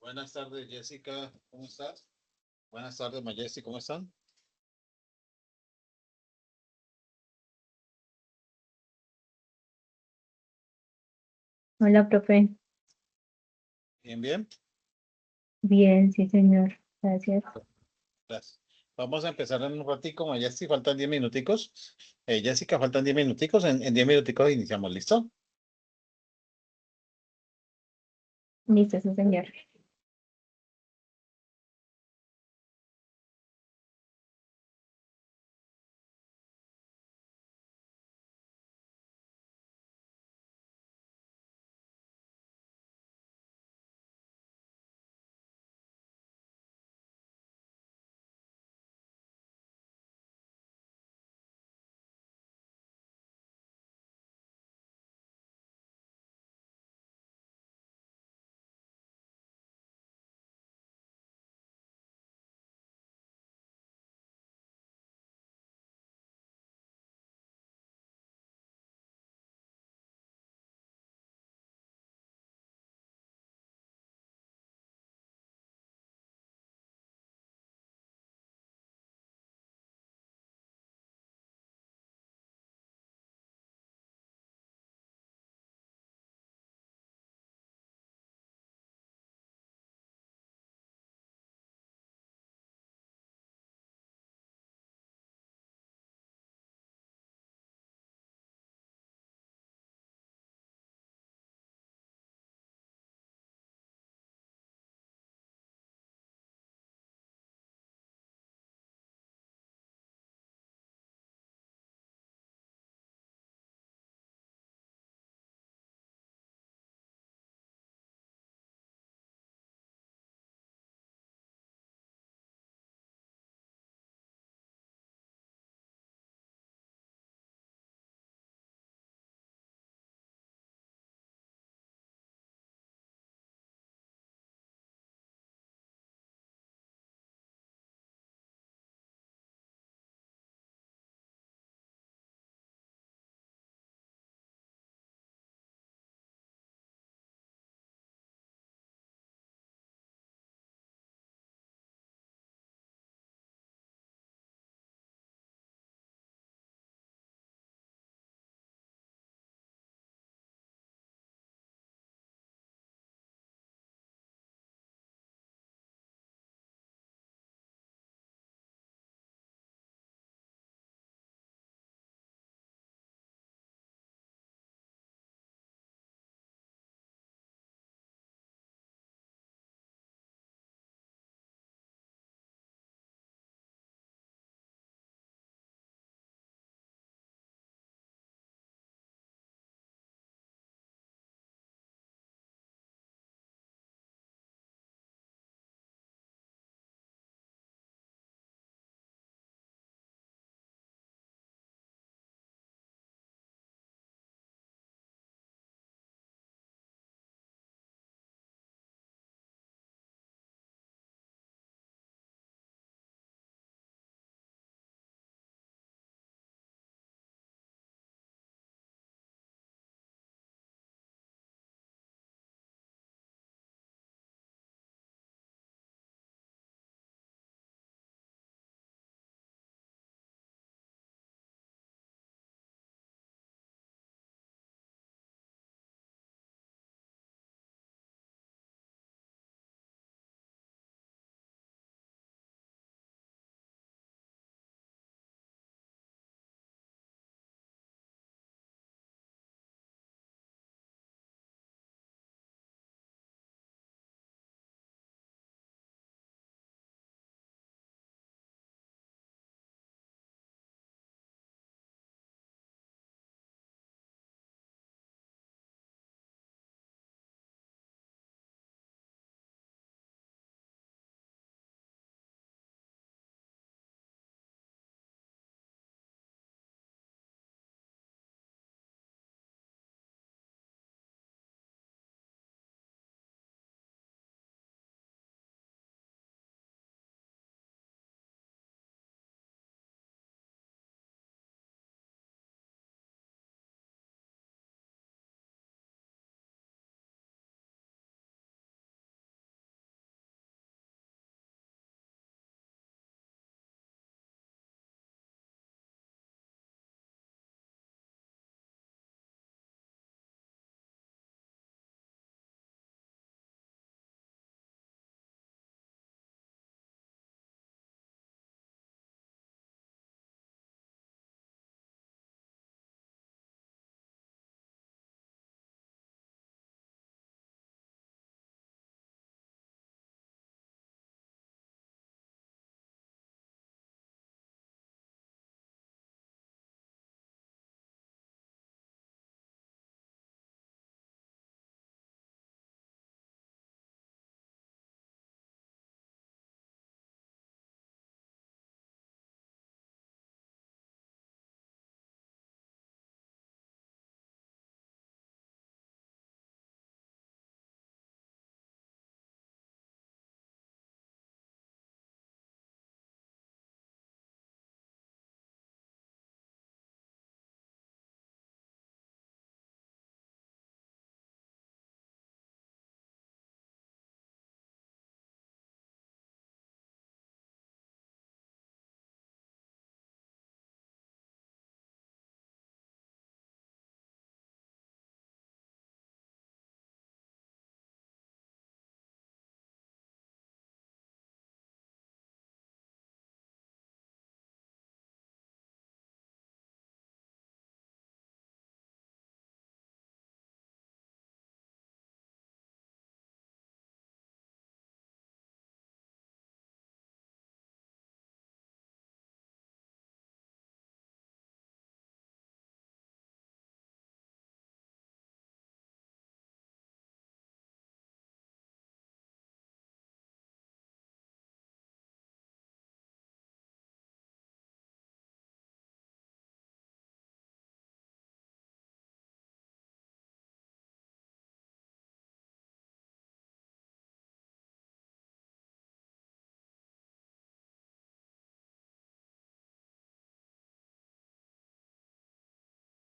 Buenas tardes, Jessica, ¿cómo estás? Buenas tardes, Mayesi, ¿cómo están? Hola, profe. Bien, bien. Bien, sí, señor. Gracias. Gracias. Vamos a empezar en un ratico, Mayesi, faltan 10 minuticos. Jessica, faltan 10 minuticos, en 10 minuticos iniciamos, ¿listo? Listo, sí, señor.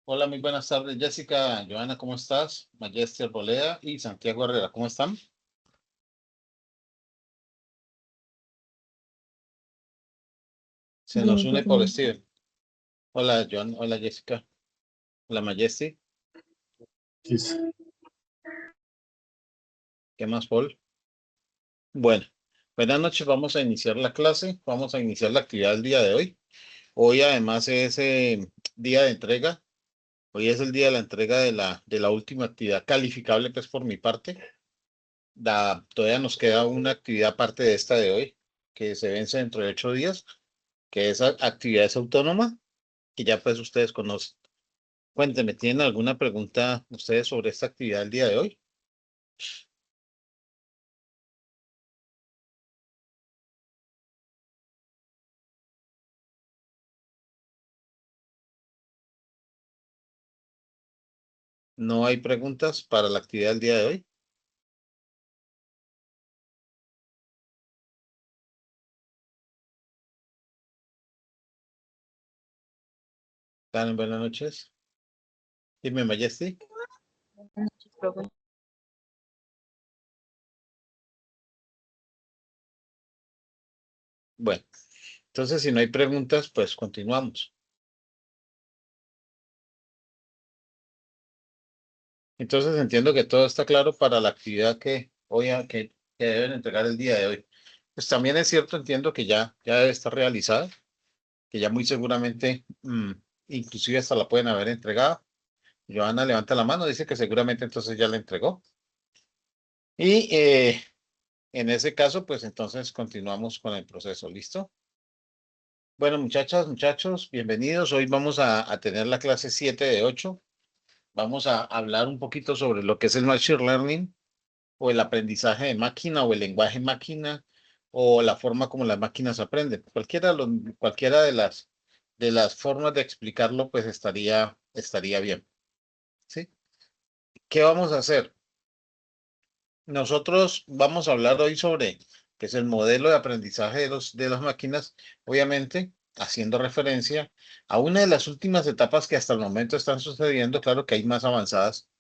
Hola, muy buenas tardes, Jessica, Joana, ¿cómo estás? Mayesti Arboleda y Santiago Herrera, ¿cómo están? Se nos Bien, sí, une por señor. Steven. Hola, Joan, hola, Jessica, hola, Mayesti, Yes. ¿qué más, Paul? Bueno, buenas noches, vamos a iniciar la clase, vamos a iniciar la actividad del día de hoy. Hoy además es día de entrega, hoy es el día de la entrega de la última actividad calificable, pues por mi parte. Todavía nos queda una actividad aparte de esta de hoy, que se vence dentro de 8 días, que esa actividad es autónoma, que ya pues ustedes conocen. Cuéntenme, ¿tienen alguna pregunta ustedes sobre esta actividad del día de hoy? ¿No hay preguntas para la actividad del día de hoy? Karen, buenas noches. Dime, Mayesti. Buenas noches, profe. Bueno, entonces si no hay preguntas, pues continuamos. Entonces entiendo que todo está claro para la actividad que hoy que deben entregar el día de hoy. Pues también es cierto, entiendo que ya debe estar realizada, que ya muy seguramente, inclusive hasta la pueden haber entregado. Joana levanta la mano, dice que seguramente entonces ya la entregó. Y en ese caso, pues entonces continuamos con el proceso. ¿Listo? Bueno, muchachas, muchachos, bienvenidos. Hoy vamos a tener la clase 7 de 8. Vamos a hablar un poquito sobre lo que es el Machine Learning o el aprendizaje de máquina o el lenguaje máquina o la forma como las máquinas aprenden. Cualquiera de las formas de explicarlo, pues estaría bien. ¿Sí? ¿Qué vamos a hacer? Nosotros vamos a hablar hoy sobre qué es el modelo de aprendizaje de las máquinas, obviamente haciendo referencia a una de las últimas etapas que hasta el momento están sucediendo, claro que hay más avanzadas,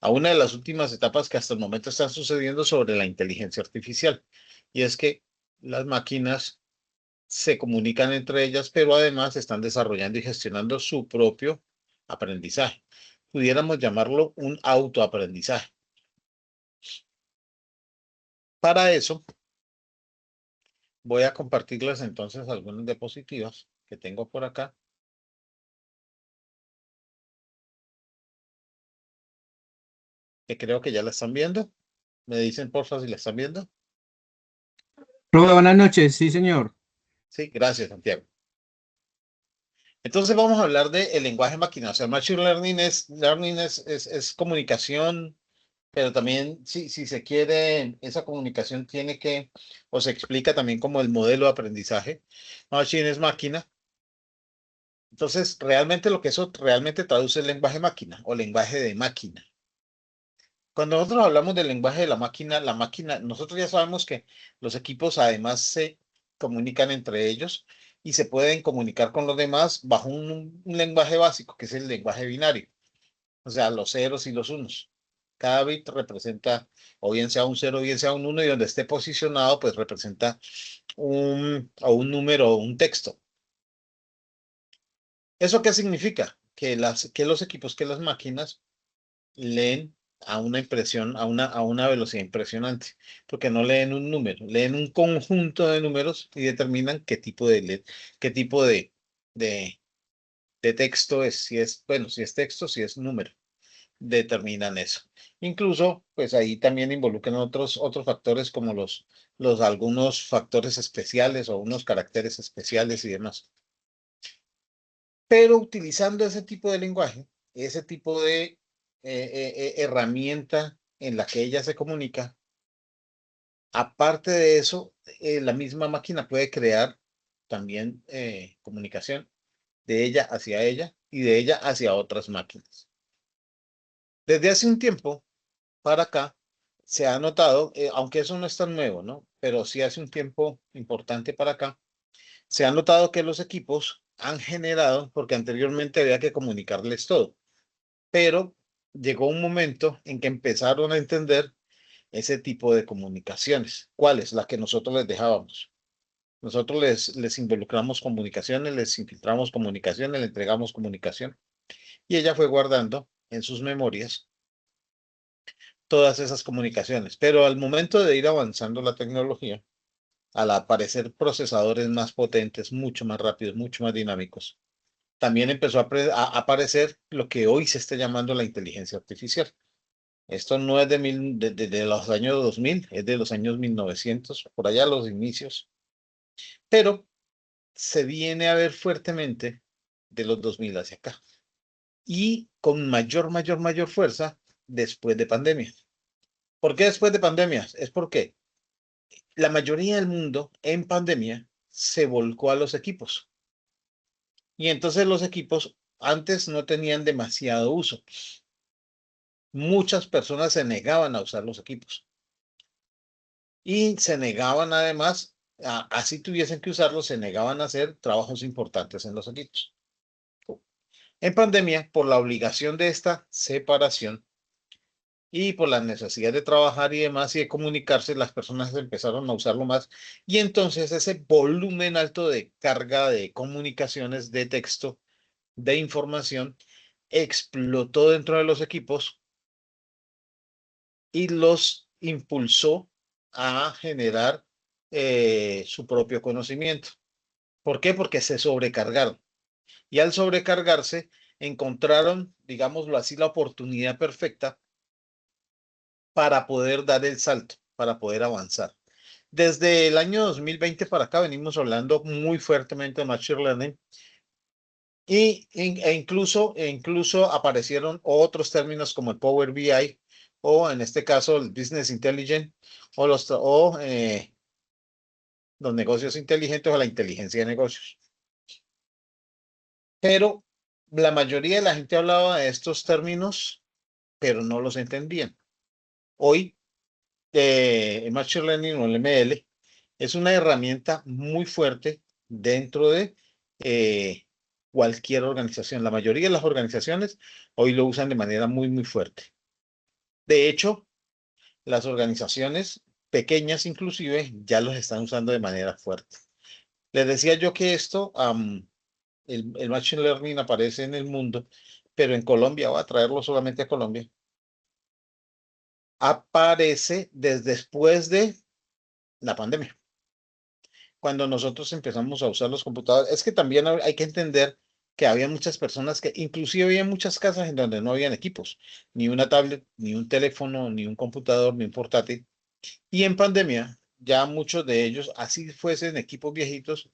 a una de las últimas etapas que hasta el momento están sucediendo sobre la inteligencia artificial. Y es que las máquinas se comunican entre ellas, pero además están desarrollando y gestionando su propio aprendizaje. Pudiéramos llamarlo un autoaprendizaje. Para eso, voy a compartirles entonces algunas diapositivas que tengo por acá. Que creo que ya la están viendo. Me dicen porfa si la están viendo. Profe, buenas noches, sí, señor. Sí, gracias, Santiago. Entonces vamos a hablar del lenguaje máquina. O sea, Machine Learning es comunicación, pero también, si se quiere, esa comunicación tiene que, o se explica también como el modelo de aprendizaje. Machine es máquina. Entonces, realmente lo que eso realmente traduce es lenguaje máquina o lenguaje de máquina. Cuando nosotros hablamos del lenguaje de la máquina, nosotros ya sabemos que los equipos además se comunican entre ellos y se pueden comunicar con los demás bajo un lenguaje básico, que es el lenguaje binario, o sea, los ceros y los unos. Cada bit representa, o bien sea un cero, o bien sea un uno, y donde esté posicionado, pues representa o un número o un texto. ¿Eso qué significa? Que los equipos, que las máquinas leen a una impresión, a una velocidad impresionante, porque no leen un número, leen un conjunto de números y determinan qué tipo de, de texto es, bueno, si es texto, si es número, determinan eso. Incluso, pues ahí también involucran otros factores como algunos factores especiales o unos caracteres especiales y demás. Pero utilizando ese tipo de lenguaje, ese tipo de herramienta en la que ella se comunica, aparte de eso, la misma máquina puede crear también comunicación de ella hacia ella y de ella hacia otras máquinas. Desde hace un tiempo para acá se ha notado, aunque eso no es tan nuevo, ¿no? Pero sí hace un tiempo importante para acá, se ha notado que los equipos han generado, porque anteriormente había que comunicarles todo. pero llegó un momento en que empezaron a entender ese tipo de comunicaciones. ¿Cuáles? Las que nosotros les dejábamos. Nosotros les involucramos comunicaciones, les infiltramos comunicaciones, le entregamos comunicación. Y ella fue guardando en sus memorias todas esas comunicaciones. Pero al momento de ir avanzando la tecnología, al aparecer procesadores más potentes, mucho más rápidos, mucho más dinámicos, también empezó a aparecer lo que hoy se está llamando la inteligencia artificial. Esto no es de los años 2000, es de los años 1900, por allá los inicios, pero se viene a ver fuertemente de los 2000 hacia acá y con mayor fuerza después de pandemia. ¿Por qué después de pandemias? Es porque la mayoría del mundo en pandemia se volcó a los equipos. Y entonces los equipos antes no tenían demasiado uso. Muchas personas se negaban a usar los equipos. Y se negaban además, así tuviesen que usarlos, se negaban a hacer trabajos importantes en los equipos. En pandemia, por la obligación de esta separación, y por la necesidad de trabajar y demás y de comunicarse, las personas empezaron a usarlo más. Y entonces ese volumen alto de carga de comunicaciones, de texto, de información, explotó dentro de los equipos y los impulsó a generar su propio conocimiento. ¿Por qué? Porque se sobrecargaron. Y al sobrecargarse, encontraron, digámoslo así, la oportunidad perfecta para poder dar el salto, para poder avanzar. Desde el año 2020 para acá venimos hablando muy fuertemente de Machine Learning e incluso aparecieron otros términos como el Power BI o en este caso el Business Intelligence o los negocios inteligentes o la inteligencia de negocios. Pero la mayoría de la gente hablaba de estos términos, pero no los entendían. Hoy, el Machine Learning o el ML es una herramienta muy fuerte dentro de cualquier organización. La mayoría de las organizaciones hoy lo usan de manera muy fuerte. De hecho, las organizaciones pequeñas inclusive ya los están usando de manera fuerte. Les decía yo que el Machine Learning aparece en el mundo, pero en Colombia, voy a traerlo solamente a Colombia, aparece desde después de la pandemia. Cuando nosotros empezamos a usar los computadores, es que también hay que entender que había muchas personas que, inclusive había muchas casas en donde no habían equipos, ni una tablet, ni un teléfono, ni un computador, ni un portátil. Y en pandemia, ya muchos de ellos, así fuesen equipos viejitos,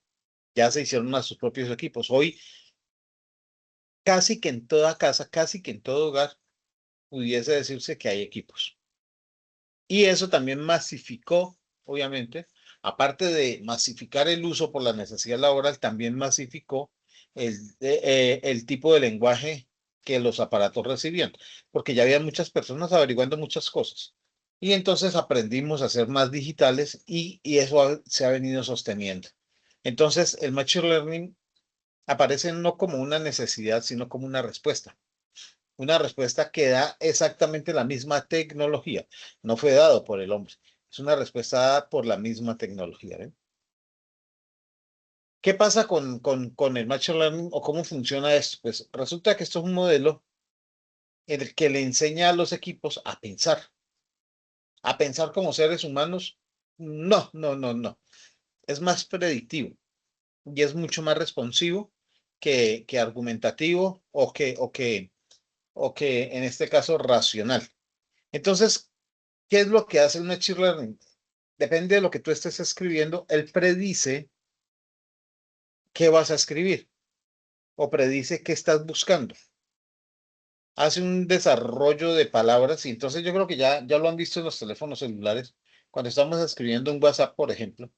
ya se hicieron a sus propios equipos. Hoy, casi que en toda casa, casi que en todo hogar, pudiese decirse que hay equipos. Y eso también masificó, obviamente, aparte de masificar el uso por la necesidad laboral, también masificó el tipo de lenguaje que los aparatos recibían, porque ya había muchas personas averiguando muchas cosas. Y entonces aprendimos a ser más digitales y eso se ha venido sosteniendo. Entonces, el Machine Learning aparece no como una necesidad, sino como una respuesta que da exactamente la misma tecnología. No fue dado por el hombre. Es una respuesta dada por la misma tecnología. ¿Eh? ¿Qué pasa con el Machine Learning o cómo funciona esto? Pues resulta que esto es un modelo en el que le enseña a los equipos a pensar como seres humanos. No. Es más predictivo y es mucho más responsivo que argumentativo o que en este caso racional. Entonces, ¿qué es lo que hace el Machine Learning? Depende de lo que tú estés escribiendo, él predice qué vas a escribir o predice qué estás buscando. Hace un desarrollo de palabras y entonces yo creo que ya lo han visto en los teléfonos celulares. Cuando estamos escribiendo un WhatsApp, por ejemplo,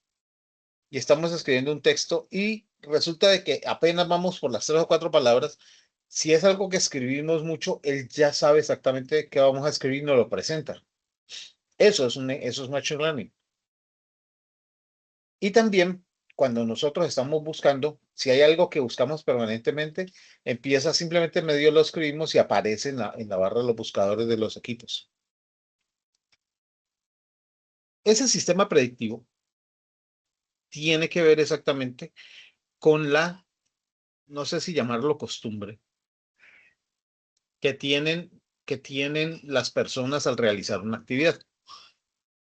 y estamos escribiendo un texto y resulta de que apenas vamos por las 3 o 4 palabras, si es algo que escribimos mucho, él ya sabe exactamente qué vamos a escribir y nos lo presenta. Eso es Machine Learning. Y también cuando nosotros estamos buscando, si hay algo que buscamos permanentemente, empieza simplemente medio lo escribimos y aparece en la barra de los buscadores de los equipos. Ese sistema predictivo tiene que ver exactamente con la, no sé si llamarlo costumbre, que tienen las personas al realizar una actividad.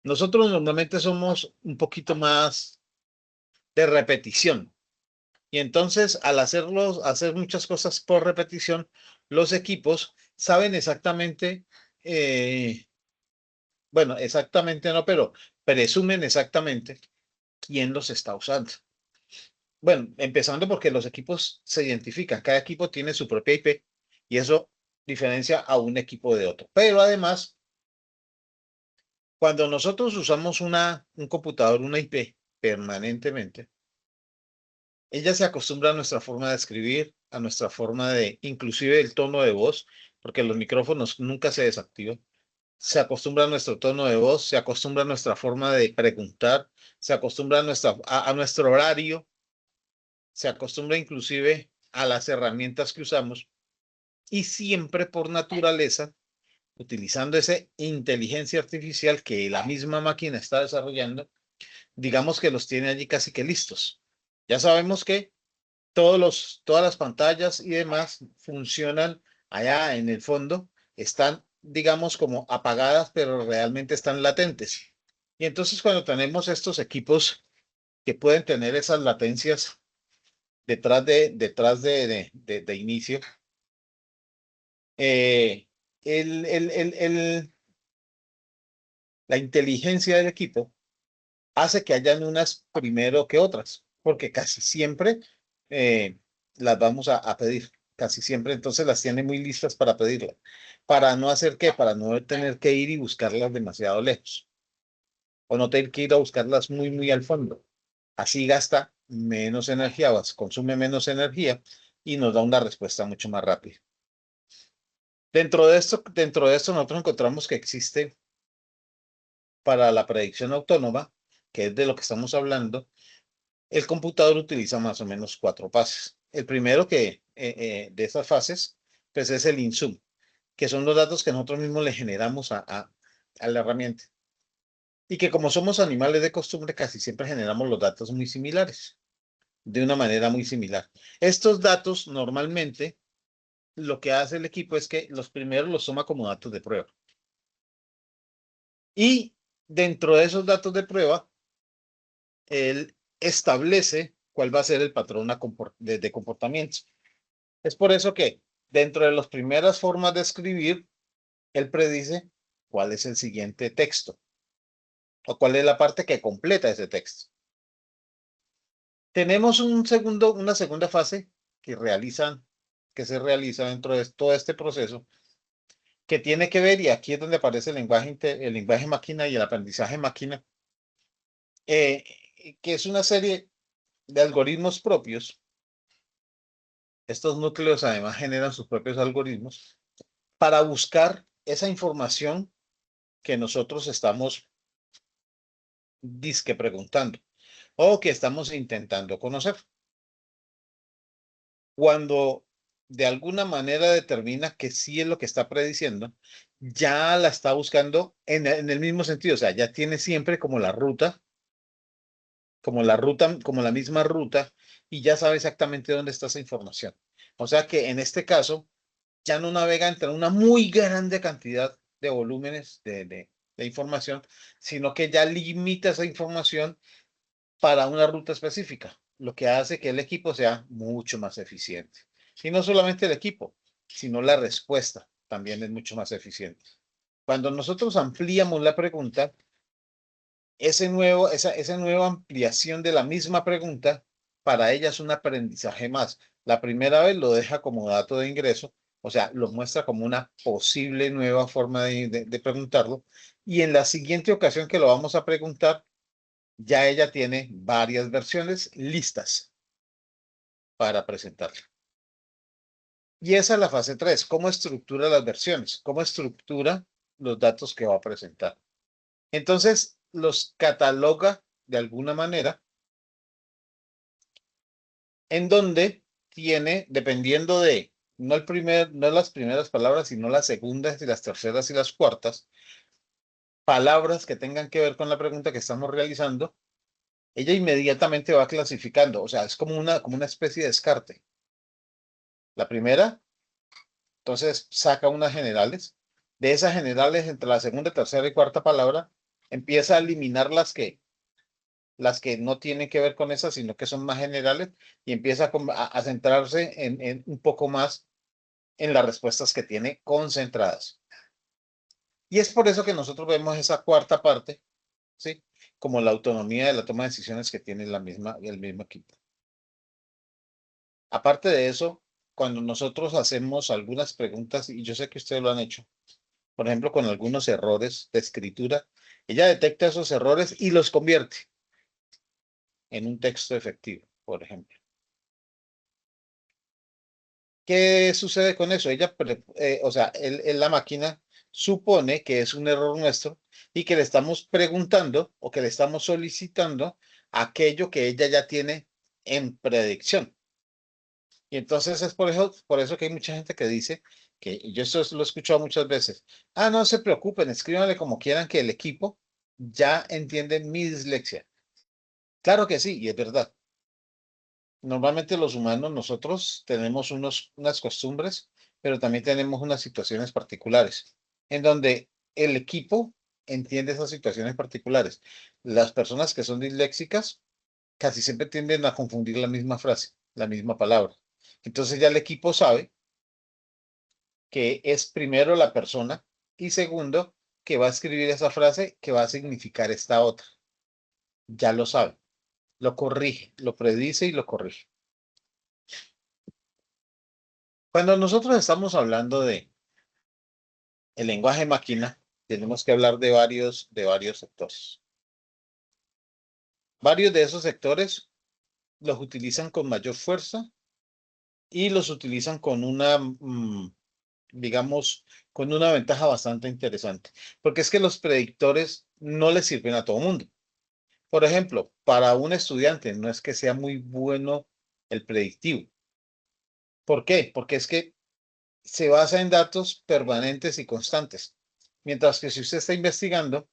Nosotros normalmente somos un poquito más de repetición. Y entonces, al hacer muchas cosas por repetición, los equipos saben exactamente, bueno, exactamente no, pero presumen exactamente quién los está usando. Bueno, empezando porque los equipos se identifican, cada equipo tiene su propia IP y eso diferencia a un equipo de otro. Pero además, cuando nosotros usamos un computador, una IP permanentemente, ella se acostumbra a nuestra forma de escribir, a nuestra forma de, inclusive el tono de voz, porque los micrófonos nunca se desactivan. Se acostumbra a nuestro tono de voz, se acostumbra a nuestra forma de preguntar, se acostumbra a nuestro horario, se acostumbra inclusive a las herramientas que usamos y siempre por naturaleza, utilizando esa inteligencia artificial que la misma máquina está desarrollando, digamos que los tiene allí casi que listos. Ya sabemos que todas las pantallas y demás funcionan allá en el fondo, están, digamos, como apagadas, pero realmente están latentes. Y entonces cuando tenemos estos equipos que pueden tener esas latencias detrás de inicio, eh, el, el, el, el- la inteligencia del equipo hace que hayan unas primero que otras, porque casi siempre eh, las vamos a pedir, casi siempre entonces las tiene muy listas para pedirlas, para no hacer qué, para no tener que ir y buscarlas demasiado lejos, o no tener que ir a buscarlas muy al fondo. Así gasta menos energía, o consume menos energía y nos da una respuesta mucho más rápida. Dentro de esto nosotros encontramos que existe para la predicción autónoma, que es de lo que estamos hablando. El computador utiliza más o menos 4 fases. El primero de esas fases, pues es el INSUM, que son los datos que nosotros mismos le generamos a la herramienta. Y que como somos animales de costumbre, casi siempre generamos los datos muy similares, de una manera muy similar. Estos datos normalmente lo que hace el equipo es que los primeros los toma como datos de prueba. Y dentro de esos datos de prueba, él establece cuál va a ser el patrón de comportamiento. Es por eso que dentro de las primeras formas de escribir, él predice cuál es el siguiente texto o cuál es la parte que completa ese texto. Tenemos una segunda fase que se realiza dentro de todo este proceso, que tiene que ver, y aquí es donde aparece el lenguaje máquina y el aprendizaje máquina, eh, que es una serie de algoritmos propios. Estos núcleos además generan sus propios algoritmos para buscar esa información que nosotros estamos disque preguntando o que estamos intentando conocer. Cuando de alguna manera determina que sí es lo que está prediciendo, ya la está buscando en el mismo sentido, o sea, ya tiene siempre como como la misma ruta y ya sabe exactamente dónde está esa información. O sea que en este caso ya no navega entre una muy grande cantidad de volúmenes de información, sino que ya limita esa información para una ruta específica, lo que hace que el equipo sea mucho más eficiente. Y no solamente el equipo, sino la respuesta también es mucho más eficiente. Cuando nosotros ampliamos la pregunta, esa nueva ampliación de la misma pregunta, para ella es un aprendizaje más. La primera vez lo deja como dato de ingreso, o sea, lo muestra como una posible nueva forma de preguntarlo. Y en la siguiente ocasión que lo vamos a preguntar, ya ella tiene varias versiones listas para presentarla. Y esa es la fase 3. ¿Cómo estructura las versiones? ¿Cómo estructura los datos que va a presentar? Entonces, los cataloga de alguna manera en donde tiene, dependiendo de, no las primeras palabras, sino las segundas y las terceras y las cuartas, palabras que tengan que ver con la pregunta que estamos realizando, ella inmediatamente va clasificando, o sea, es como una especie de descarte. La primera, entonces saca unas generales. De esas generales, entre la segunda, tercera y cuarta palabra, empieza a eliminar las que no tienen que ver con esas, sino que son más generales, y empieza a centrarse en un poco más en las respuestas que tiene concentradas. Y es por eso que nosotros vemos esa cuarta parte, ¿sí? Como la autonomía de la toma de decisiones que tiene el mismo equipo. Aparte de eso, cuando nosotros hacemos algunas preguntas, y yo sé que ustedes lo han hecho, por ejemplo, con algunos errores de escritura, ella detecta esos errores y los convierte en un texto efectivo, por ejemplo. ¿Qué sucede con eso? O sea, la máquina supone que es un error nuestro y que le estamos preguntando o que le estamos solicitando aquello que ella ya tiene en predicción. Y entonces es por eso que hay mucha gente que dice que, y yo lo he escuchado muchas veces, no se preocupen, escríbanle como quieran que el equipo ya entiende mi dislexia. Claro que sí, y es verdad. Normalmente los humanos, nosotros tenemos unas costumbres, pero también tenemos unas situaciones particulares, en donde el equipo entiende esas situaciones particulares. Las personas que son disléxicas casi siempre tienden a confundir la misma frase, la misma palabra. Entonces ya el equipo sabe que es primero la persona y segundo que va a escribir esa frase que va a significar esta otra. Ya lo sabe, lo corrige, lo predice y lo corrige. Cuando nosotros estamos hablando de el lenguaje máquina, tenemos que hablar de varios sectores. Varios de esos sectores los utilizan con mayor fuerza y los utilizan con digamos, con una ventaja bastante interesante, porque es que los predictores no les sirven a todo mundo. Por ejemplo, para un estudiante no es que sea muy bueno el predictivo. ¿Por qué? Porque es que se basa en datos permanentes y constantes. Mientras que si usted está investigando,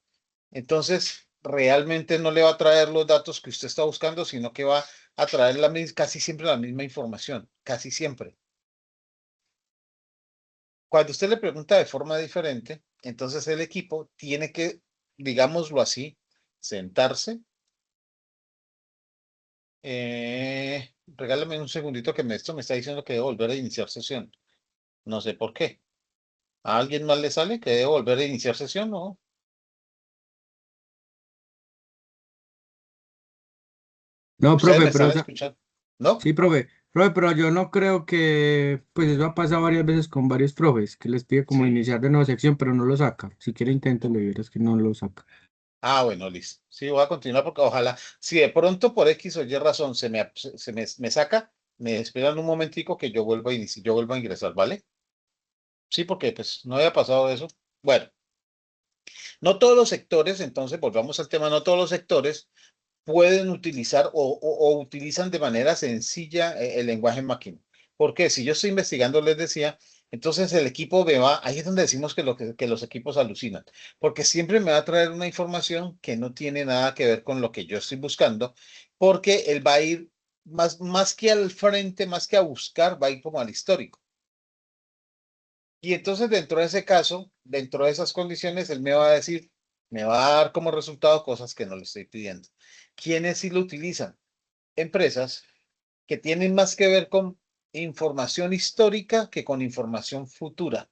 entonces realmente no le va a traer los datos que usted está buscando, sino que va a traer casi siempre la misma información, casi siempre. Cuando usted le pregunta de forma diferente, entonces el equipo tiene que, digámoslo así, sentarse. Regálame un segundito que esto me está diciendo que debo volver a iniciar sesión. No sé por qué. ¿A alguien más le sale que debo volver a iniciar sesión? No. No, ¿Ustedes profe, me pero están escuchando? ¿No? sí, profe, pero yo no creo que, pues eso ha pasado varias veces con varios profes, que les pide como Sí. iniciar de nueva sección, pero no lo saca. Si quiere inténtelo y verás que no lo saca. Bueno, listo. Sí, voy a continuar porque ojalá, si de pronto por X o Y razón me saca, me esperan un momentico que yo vuelva a iniciar, yo vuelvo a ingresar, ¿vale? Sí, porque pues no había pasado eso. Bueno, no todos los sectores, entonces volvamos al tema, no todos los sectores pueden utilizar o utilizan de manera sencilla el lenguaje máquina. Porque si yo estoy investigando, les decía, entonces el equipo me va, ahí es donde decimos que los equipos alucinan, porque siempre me va a traer una información que no tiene nada que ver con lo que yo estoy buscando, porque él va a ir más que al frente, más que a buscar, va a ir como al histórico. Y entonces dentro de ese caso, dentro de esas condiciones, él me va a decir, me va a dar como resultado cosas que no le estoy pidiendo. ¿Quiénes sí lo utilizan? Empresas que tienen más que ver con información histórica que con información futura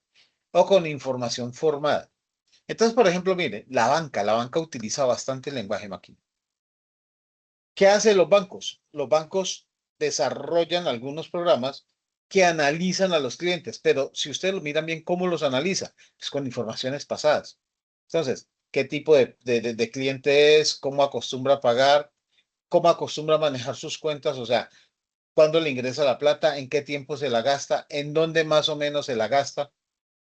o con información formada. Entonces, por ejemplo, mire, la banca utiliza bastante el lenguaje máquina. ¿Qué hacen los bancos? Los bancos desarrollan algunos programas que analizan a los clientes, pero si ustedes lo miran bien, ¿cómo los analiza? Pues con informaciones pasadas. Entonces, ¿qué tipo de cliente es? ¿Cómo acostumbra a pagar? ¿Cómo acostumbra a manejar sus cuentas? O sea, ¿cuándo le ingresa la plata? ¿En qué tiempo se la gasta? ¿En dónde más o menos se la gasta?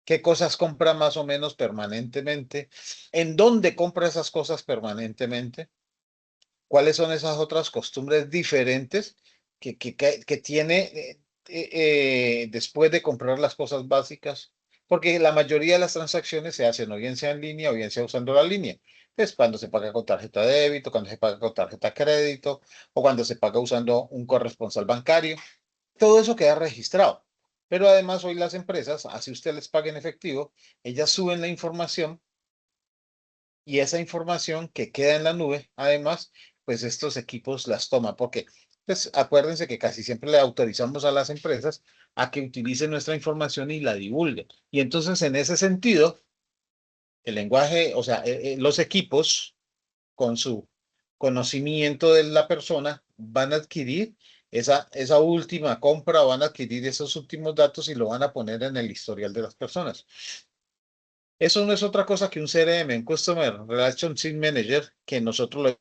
¿Qué cosas compra más o menos permanentemente? ¿En dónde compra esas cosas permanentemente? ¿Cuáles son esas otras costumbres diferentes que tiene después de comprar las cosas básicas, porque la mayoría de las transacciones se hacen o bien sea en línea o bien sea usando la línea. Pues cuando se paga con tarjeta de débito, cuando se paga con tarjeta de crédito o cuando se paga usando un corresponsal bancario, todo eso queda registrado. Pero además hoy las empresas, así usted les pague en efectivo, ellas suben la información y esa información que queda en la nube, además, pues estos equipos las toman, porque pues acuérdense que casi siempre le autorizamos a las empresas a que utilicen nuestra información y la divulguen. Y entonces, en ese sentido, el lenguaje, o sea, los equipos con su conocimiento de la persona van a adquirir esa última compra, van a adquirir esos últimos datos y lo van a poner en el historial de las personas. Eso no es otra cosa que un CRM, un Customer Relationship Manager, que nosotros lo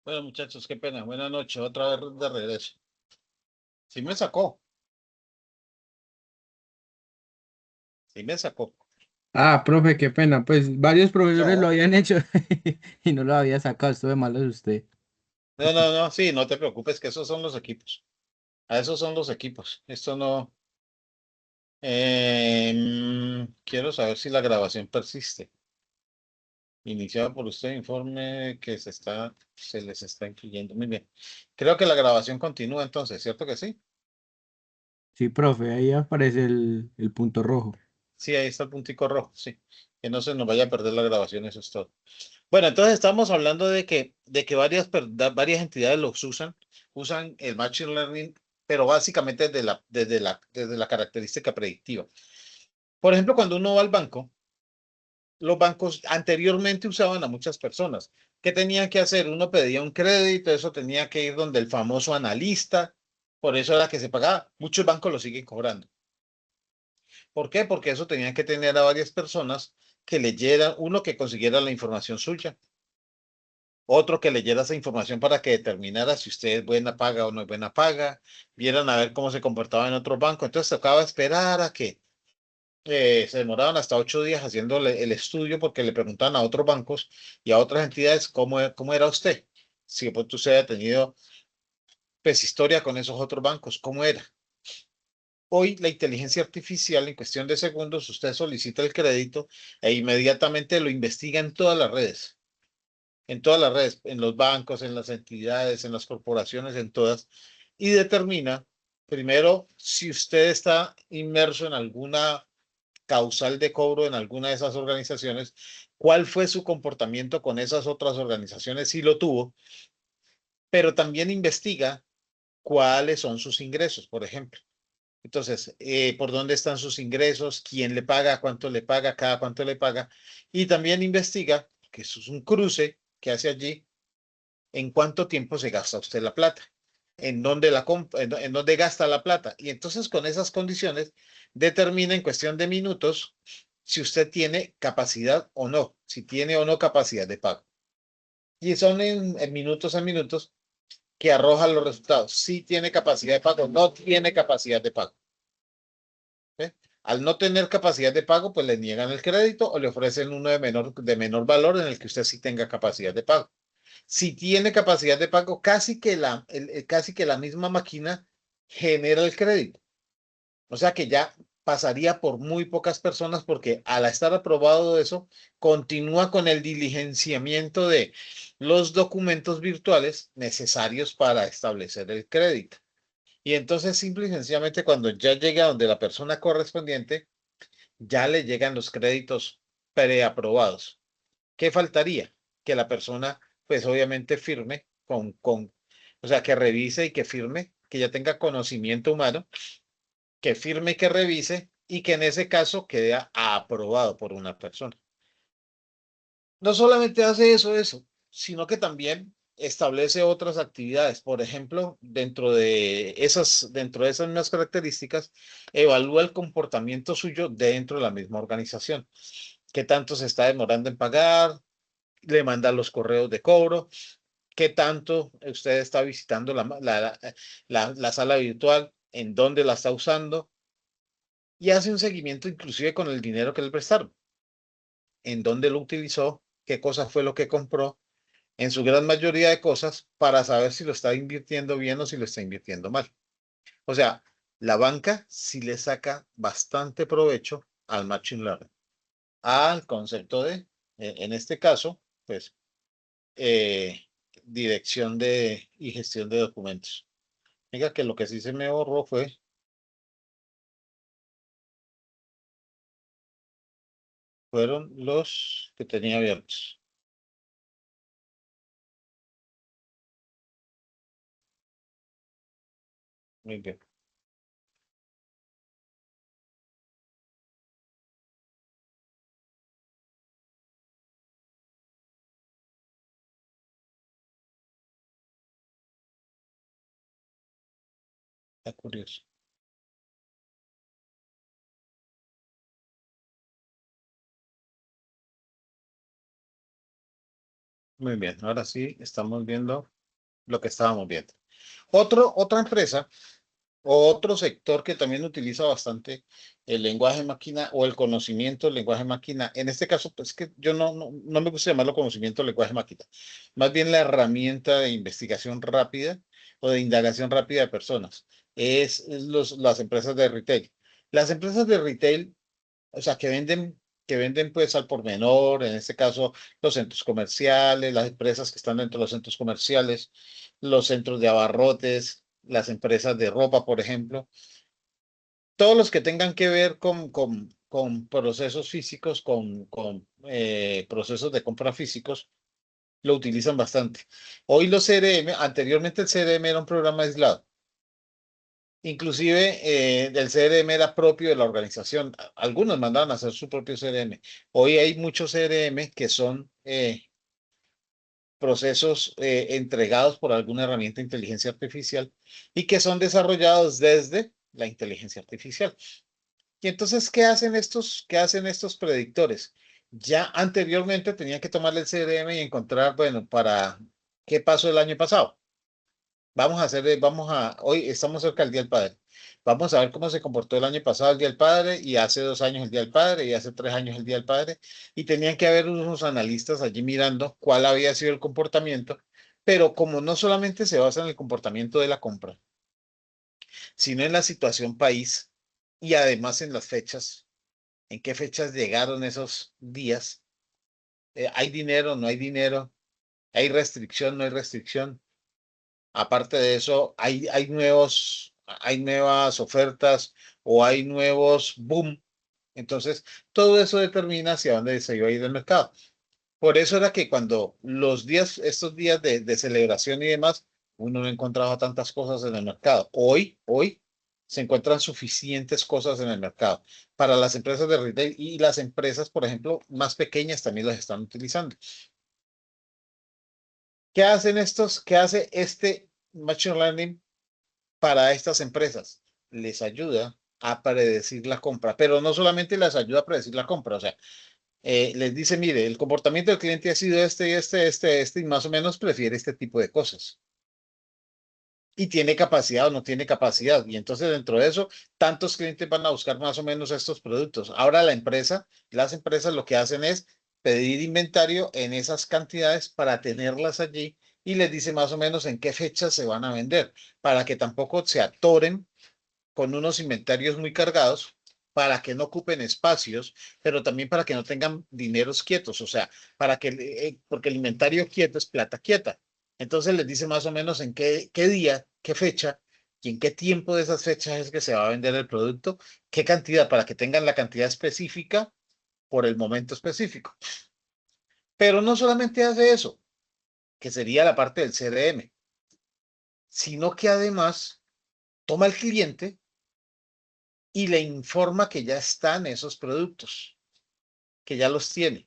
Bueno, muchachos, qué pena. Buenas noches, otra vez de regreso. Sí me sacó, sí me sacó. Ah, profe, qué pena. Pues varios profesores lo No, habían hecho y no lo había sacado. Estuve malo de usted. no, sí, no te preocupes, que esos son los equipos. A esos son los equipos. Esto no. Quiero saber si la grabación persiste. Iniciado por usted, informe que se les está incluyendo. Muy bien. Creo que la grabación continúa entonces, ¿cierto que sí? Sí, profe, ahí aparece el punto rojo. Sí, ahí está el puntico rojo, sí. Que no se nos vaya a perder la grabación, eso es todo. Bueno, entonces estamos hablando de que varias entidades los usan el Machine Learning, pero básicamente desde la característica predictiva. Por ejemplo, cuando uno va al banco, los bancos anteriormente usaban a muchas personas. ¿Qué tenían que hacer? Uno pedía un crédito, eso tenía que ir donde el famoso analista, por eso era que se pagaba. Muchos bancos lo siguen cobrando. ¿Por qué? Porque eso tenían que tener a varias personas que leyeran, uno que consiguiera la información suya, otro que leyera esa información para que determinara si usted es buena paga o no es buena paga, vieran a ver cómo se comportaba en otro banco. Entonces tocaba esperar a que se demoraban hasta 8 días haciendo el estudio porque le preguntaban a otros bancos y a otras entidades cómo era usted. Si pues, usted había tenido pues, historia con esos otros bancos, cómo era. Hoy la inteligencia artificial en cuestión de segundos, usted solicita el crédito e inmediatamente lo investiga en todas las redes, en los bancos, en las entidades, en las corporaciones, en todas, y determina primero si usted está inmerso en alguna causal de cobro en alguna de esas organizaciones, cuál fue su comportamiento con esas otras organizaciones, si lo tuvo, pero también investiga cuáles son sus ingresos, por ejemplo. Entonces, por dónde están sus ingresos, quién le paga, cuánto le paga, cada cuánto le paga, y también investiga, que eso es un cruce que hace allí, en cuánto tiempo se gasta usted la plata, en dónde en dónde gasta la plata. Y entonces con esas condiciones determina en cuestión de minutos si usted tiene capacidad o no, si tiene o no capacidad de pago. Y son en minutos que arrojan los resultados. Si tiene capacidad de pago, no tiene capacidad de pago. ¿Eh? Al no tener capacidad de pago, pues le niegan el crédito o le ofrecen uno de menor valor en el que usted sí tenga capacidad de pago. Si tiene capacidad de pago, casi que la misma máquina genera el crédito. O sea que ya pasaría por muy pocas personas porque al estar aprobado eso, continúa con el diligenciamiento de los documentos virtuales necesarios para establecer el crédito. Y entonces, simple y sencillamente, cuando ya llega donde la persona correspondiente, ya le llegan los créditos preaprobados. ¿Qué faltaría? Que la persona, pues obviamente firme o sea, que revise y que firme, que ya tenga conocimiento humano, que firme y que revise y que en ese caso quede aprobado por una persona. No solamente hace eso, sino que también establece otras actividades. Por ejemplo, dentro de esas mismas características, evalúa el comportamiento suyo dentro de la misma organización. ¿Qué tanto se está demorando en pagar? Le manda los correos de cobro, qué tanto usted está visitando la sala virtual, en dónde la está usando y hace un seguimiento inclusive con el dinero que le prestaron, en dónde lo utilizó, qué cosa fue lo que compró, en su gran mayoría de cosas, para saber si lo está invirtiendo bien o si lo está invirtiendo mal. O sea, la banca sí le saca bastante provecho al machine learning, al concepto en este caso, pues, eh, dirección y gestión de documentos. Diga que lo que sí se me ahorró fueron los que tenía abiertos. Muy bien. Está curioso. Muy bien, ahora sí estamos viendo lo que estábamos viendo. Otra empresa o otro sector que también utiliza bastante el lenguaje máquina o el conocimiento del lenguaje máquina. En este caso, pues que yo no me gusta llamarlo conocimiento del lenguaje máquina. Más bien la herramienta de investigación rápida o de indagación rápida de personas. Las empresas de retail. Las empresas de retail, o sea, que venden pues al por menor, en este caso los centros comerciales, las empresas que están dentro de los centros comerciales, los centros de abarrotes, las empresas de ropa, por ejemplo, todos los que tengan que ver con procesos físicos, con procesos de compra físicos, lo utilizan bastante. Hoy los CRM, anteriormente el CRM era un programa aislado. Inclusive el CRM era propio de la organización. Algunos mandaban a hacer su propio CRM. Hoy hay muchos CRM que son procesos entregados por alguna herramienta de inteligencia artificial y que son desarrollados desde la inteligencia artificial. Y entonces, ¿qué hacen estos predictores? Ya anteriormente tenían que tomarle el CRM y encontrar, bueno, para qué pasó el año pasado. Hoy estamos cerca del Día del Padre. Vamos a ver cómo se comportó el año pasado el Día del Padre y hace 2 años el Día del Padre y hace 3 años el Día del Padre. Y tenían que haber unos analistas allí mirando cuál había sido el comportamiento. Pero como no solamente se basa en el comportamiento de la compra, sino en la situación país y además en las fechas, en qué fechas llegaron esos días, hay dinero, no hay dinero, hay restricción, no hay restricción. Aparte de eso, hay nuevas ofertas o hay nuevos boom. Entonces, todo eso determina hacia dónde se iba a ir el mercado. Por eso era que cuando estos días de celebración y demás, uno no encontraba tantas cosas en el mercado. Hoy se encuentran suficientes cosas en el mercado para las empresas de retail y las empresas, por ejemplo, más pequeñas también las están utilizando. ¿Qué hace este Machine Learning para estas empresas? Les ayuda a predecir la compra, pero no solamente les ayuda a predecir la compra, o sea, les dice, mire, el comportamiento del cliente ha sido y más o menos prefiere este tipo de cosas. Y tiene capacidad o no tiene capacidad. Y entonces dentro de eso, tantos clientes van a buscar más o menos estos productos. Ahora las empresas lo que hacen es pedir inventario en esas cantidades para tenerlas allí y les dice más o menos en qué fechas se van a vender, para que tampoco se atoren con unos inventarios muy cargados, para que no ocupen espacios, pero también para que no tengan dineros quietos, o sea, porque el inventario quieto es plata quieta. Entonces les dice más o menos en qué día, qué fecha y en qué tiempo de esas fechas es que se va a vender el producto, qué cantidad, para que tengan la cantidad específica por el momento específico. Pero no solamente hace eso, que sería la parte del CRM, sino que además toma al cliente y le informa que ya están esos productos, que ya los tiene,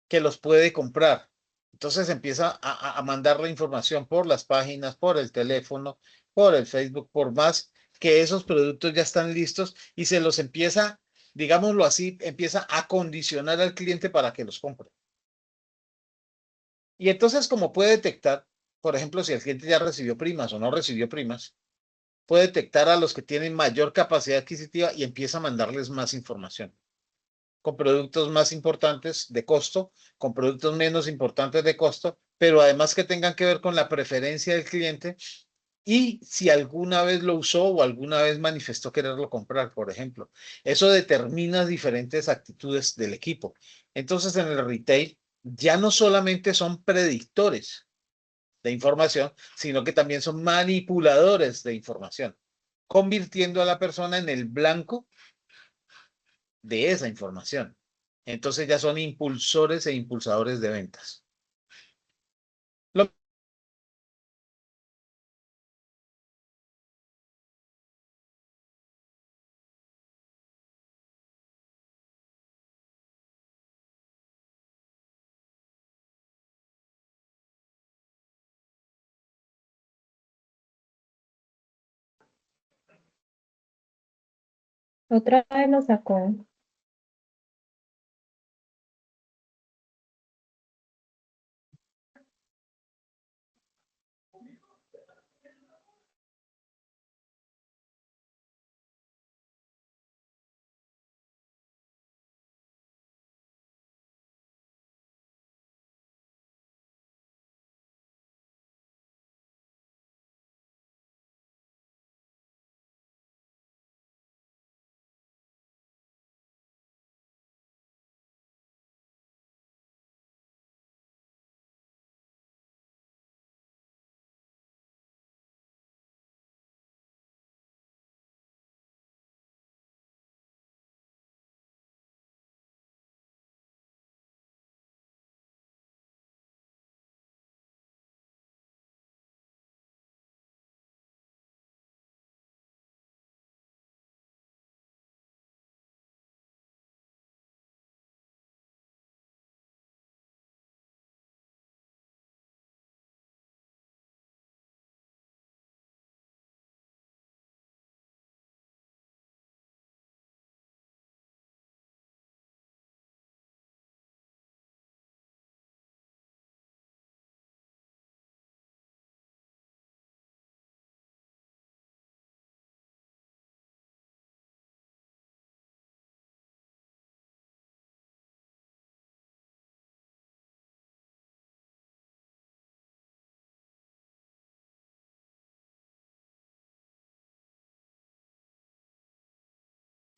que los puede comprar. Entonces empieza a mandar la información por las páginas, por el teléfono, por el Facebook, por más que esos productos ya están listos y se los empieza, digámoslo así, empieza a condicionar al cliente para que los compre. Y entonces, como puede detectar, por ejemplo, si el cliente ya recibió primas o no recibió primas, puede detectar a los que tienen mayor capacidad adquisitiva y empieza a mandarles más información, con productos más importantes de costo, con productos menos importantes de costo, pero además que tengan que ver con la preferencia del cliente y si alguna vez lo usó o alguna vez manifestó quererlo comprar, por ejemplo. Eso determina diferentes actitudes del equipo. Entonces, en el retail ya no solamente son predictores de información, sino que también son manipuladores de información, convirtiendo a la persona en el blanco de esa información. Entonces ya son impulsores e impulsadores de ventas. Lo- Otra vez lo sacó.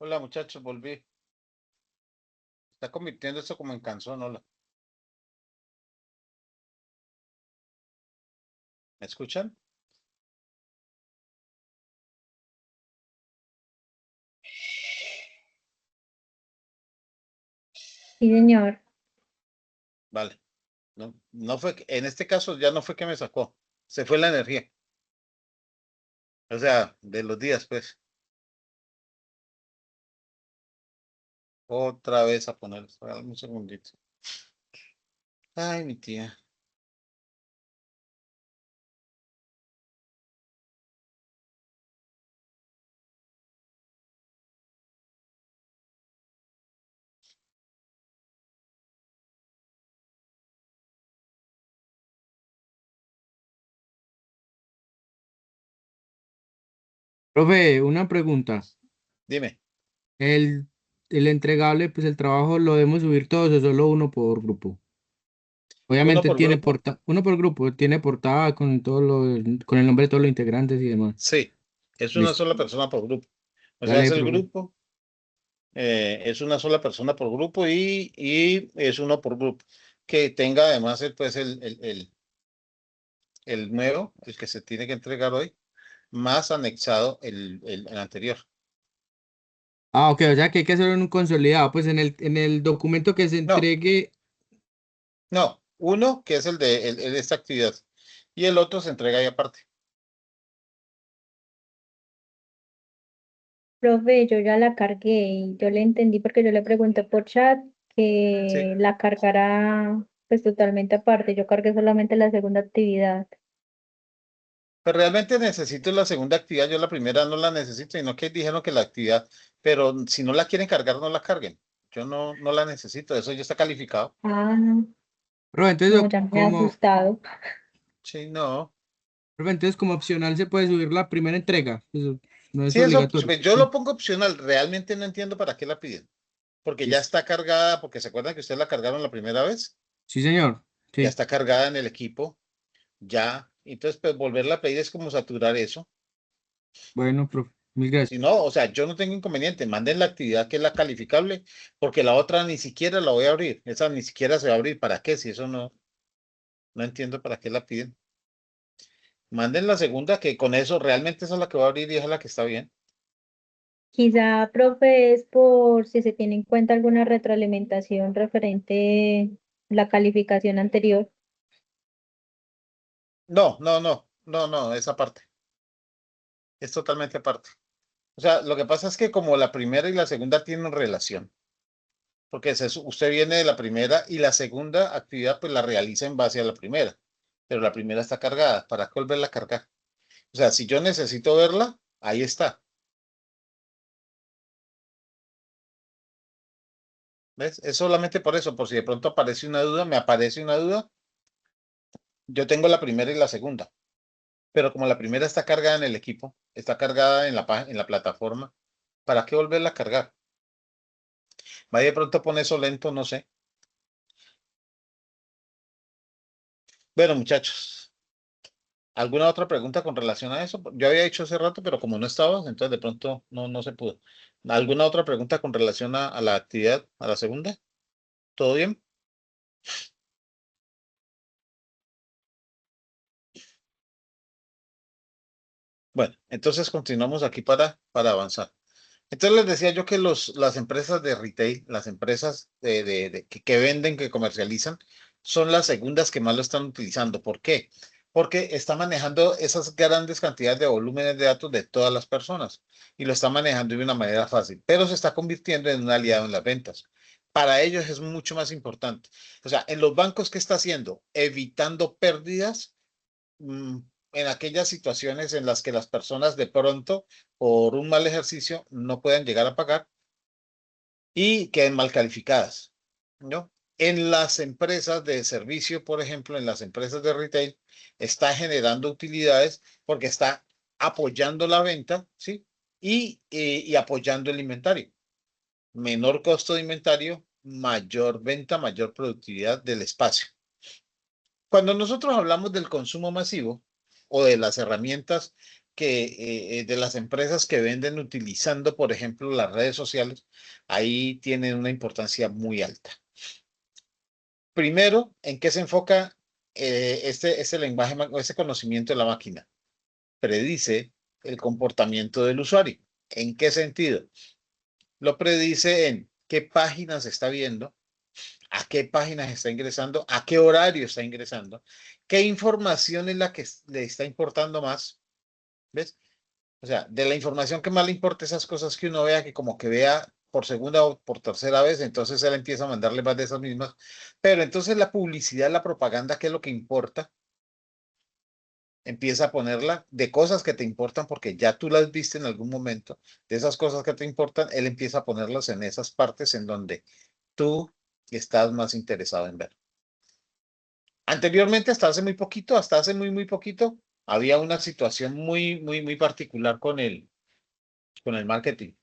Hola muchachos, volví. Está convirtiendo esto como en canción, hola. ¿Me escuchan? Sí, señor. Vale. No, no fue, en este caso ya no fue que me sacó, se fue la energía. O sea, de los días, pues. Otra vez a poner, espérame un segundito. Ay, mi tía. Profe, una pregunta. Dime. El, el entregable, pues el trabajo lo debemos subir todos o solo uno por grupo. Uno Obviamente por tiene grupo. uno por grupo, tiene portada con con el nombre de todos los integrantes y demás. Sí, es una Listo. sola persona por grupo. O sea, es Dale, el profe. grupo, es una sola persona por grupo y es uno por grupo. Que tenga además pues el nuevo, el que se tiene que entregar hoy, más anexado el anterior. Ah, ok, o sea que hay que hacerlo en un consolidado. Pues en el documento que se No, entregue. no, uno que es el de esta actividad y el otro se entrega ahí aparte. Profe, yo ya la cargué y yo le entendí porque yo le pregunté por chat Sí. que la cargará pues totalmente aparte. Yo cargué solamente la segunda actividad. Pero realmente necesito la segunda actividad, yo la primera no la necesito, sino que dijeron que la actividad, pero si no la quieren cargar, no la carguen. Yo no la necesito, eso ya está calificado. Ah, no, Profe, no, ya me ha asustado. Sí, no. Entonces como opcional se puede subir la primera entrega. Pues, no es Sí, eso, obligatorio. pues, yo lo pongo opcional, realmente no entiendo para qué la piden, porque ya Listo. está cargada, porque se acuerdan que ustedes la cargaron la primera vez, Sí, señor. ya Sí. está cargada en el equipo, ya. Entonces, pues volverla a pedir es como saturar eso. Bueno, profe, mil gracias. Si no, o sea, yo no tengo inconveniente, manden la actividad que es la calificable, porque la otra ni siquiera la voy a abrir, esa ni siquiera se va a abrir, ¿para qué? Si eso no entiendo para qué la piden. Manden la segunda, que con eso realmente esa es la que va a abrir y esa es la que está bien. Quizá, profe, es por si se tiene en cuenta alguna retroalimentación referente a la calificación anterior. No, esa parte, es totalmente aparte. O sea, lo que pasa es que como la primera y la segunda tienen relación, porque usted viene de la primera y la segunda actividad pues la realiza en base a la primera, pero la primera está cargada, ¿para qué volverla a cargar? O sea, si yo necesito verla, ahí está. ¿Ves? Es solamente por eso, por si de pronto aparece una duda, me aparece una duda, yo tengo la primera y la segunda, pero como la primera está cargada en el equipo, está cargada en la plataforma, ¿para qué volverla a cargar? Vaya de pronto pone eso lento, no sé. Bueno, muchachos, ¿alguna otra pregunta con relación a eso? Yo había dicho hace rato, pero como no estabas, entonces de pronto no se pudo. ¿Alguna otra pregunta con relación a la actividad, a la segunda? ¿Todo bien? Bueno, entonces continuamos aquí para avanzar. Entonces les decía yo que las empresas de retail, las empresas que venden, que comercializan, son las segundas que más lo están utilizando. ¿Por qué? Porque está manejando esas grandes cantidades de volúmenes de datos de todas las personas y lo está manejando de una manera fácil, pero se está convirtiendo en un aliado en las ventas. Para ellos es mucho más importante. O sea, en los bancos, ¿qué está haciendo? Evitando pérdidas en aquellas situaciones en las que las personas de pronto, por un mal ejercicio, no puedan llegar a pagar y queden mal calificadas, ¿no? En las empresas de servicio, por ejemplo, en las empresas de retail, está generando utilidades porque está apoyando la venta, ¿sí? Y apoyando el inventario. Menor costo de inventario, mayor venta, mayor productividad del espacio. Cuando nosotros hablamos del consumo masivo o de las herramientas que de las empresas que venden utilizando, por ejemplo, las redes sociales, ahí tienen una importancia muy alta. Primero, ¿en qué se enfoca este lenguaje, este conocimiento de la máquina? Predice el comportamiento del usuario. ¿En qué sentido? Lo predice en qué páginas está viendo, a qué páginas está ingresando, a qué horario está ingresando, qué información es la que le está importando más. ¿Ves? O sea, de la información que más le importa, esas cosas que uno vea, que como que vea por segunda o por tercera vez, entonces él empieza a mandarle más de esas mismas. Pero entonces la publicidad, la propaganda, ¿qué es lo que importa? Empieza a ponerla de cosas que te importan porque ya tú las viste en algún momento, de esas cosas que te importan, él empieza a ponerlas en esas partes en donde tú estás más interesado en ver. Anteriormente, hasta hace muy poquito, hasta hace muy poquito, había una situación muy particular con el marketing.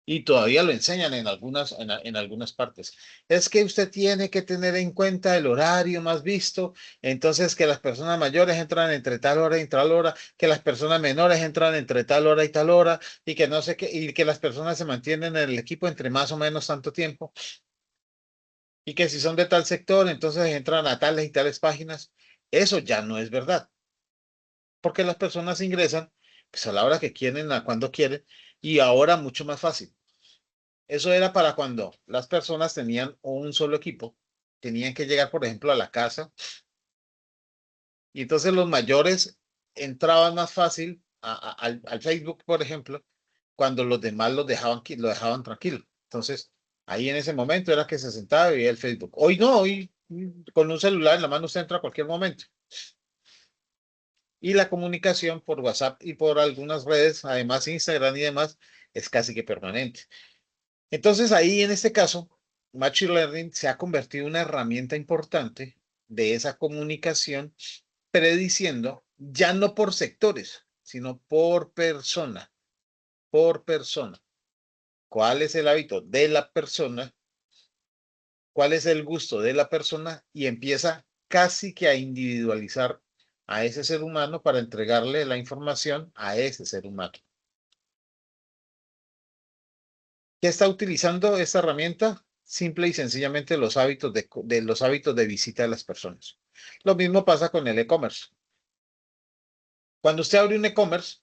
Y todavía lo enseñan en algunas partes. Es que usted tiene que tener en cuenta el horario más visto, entonces que las personas mayores entran entre tal hora y tal hora, que las personas menores entran entre tal hora y tal hora, y que no sé qué, y que las personas se mantienen en el equipo entre más o menos tanto tiempo, y que si son de tal sector, entonces entran a tales y tales páginas. Eso ya no es verdad, porque las personas ingresan pues a la hora que quieren, a cuando quieren, y ahora mucho más fácil. Eso era para cuando las personas tenían un solo equipo, tenían que llegar, por ejemplo, a la casa, y entonces los mayores entraban más fácil al Facebook, por ejemplo, cuando los demás lo dejaban tranquilo. Entonces, ahí en ese momento era que se sentaba y veía el Facebook. Hoy no, hoy con un celular en la mano usted entra a cualquier momento. Y la comunicación por WhatsApp y por algunas redes, además Instagram y demás, es casi que permanente. Entonces ahí en este caso, Machine Learning se ha convertido en una herramienta importante de esa comunicación, prediciendo ya no por sectores, sino por persona, por persona. ¿Cuál es el hábito de la persona? ¿Cuál es el gusto de la persona? Y empieza casi que a individualizar a ese ser humano para entregarle la información a ese ser humano. ¿Qué está utilizando esta herramienta? Simple y sencillamente los hábitos los hábitos de visita de las personas. Lo mismo pasa con el e-commerce. Cuando usted abre un e-commerce,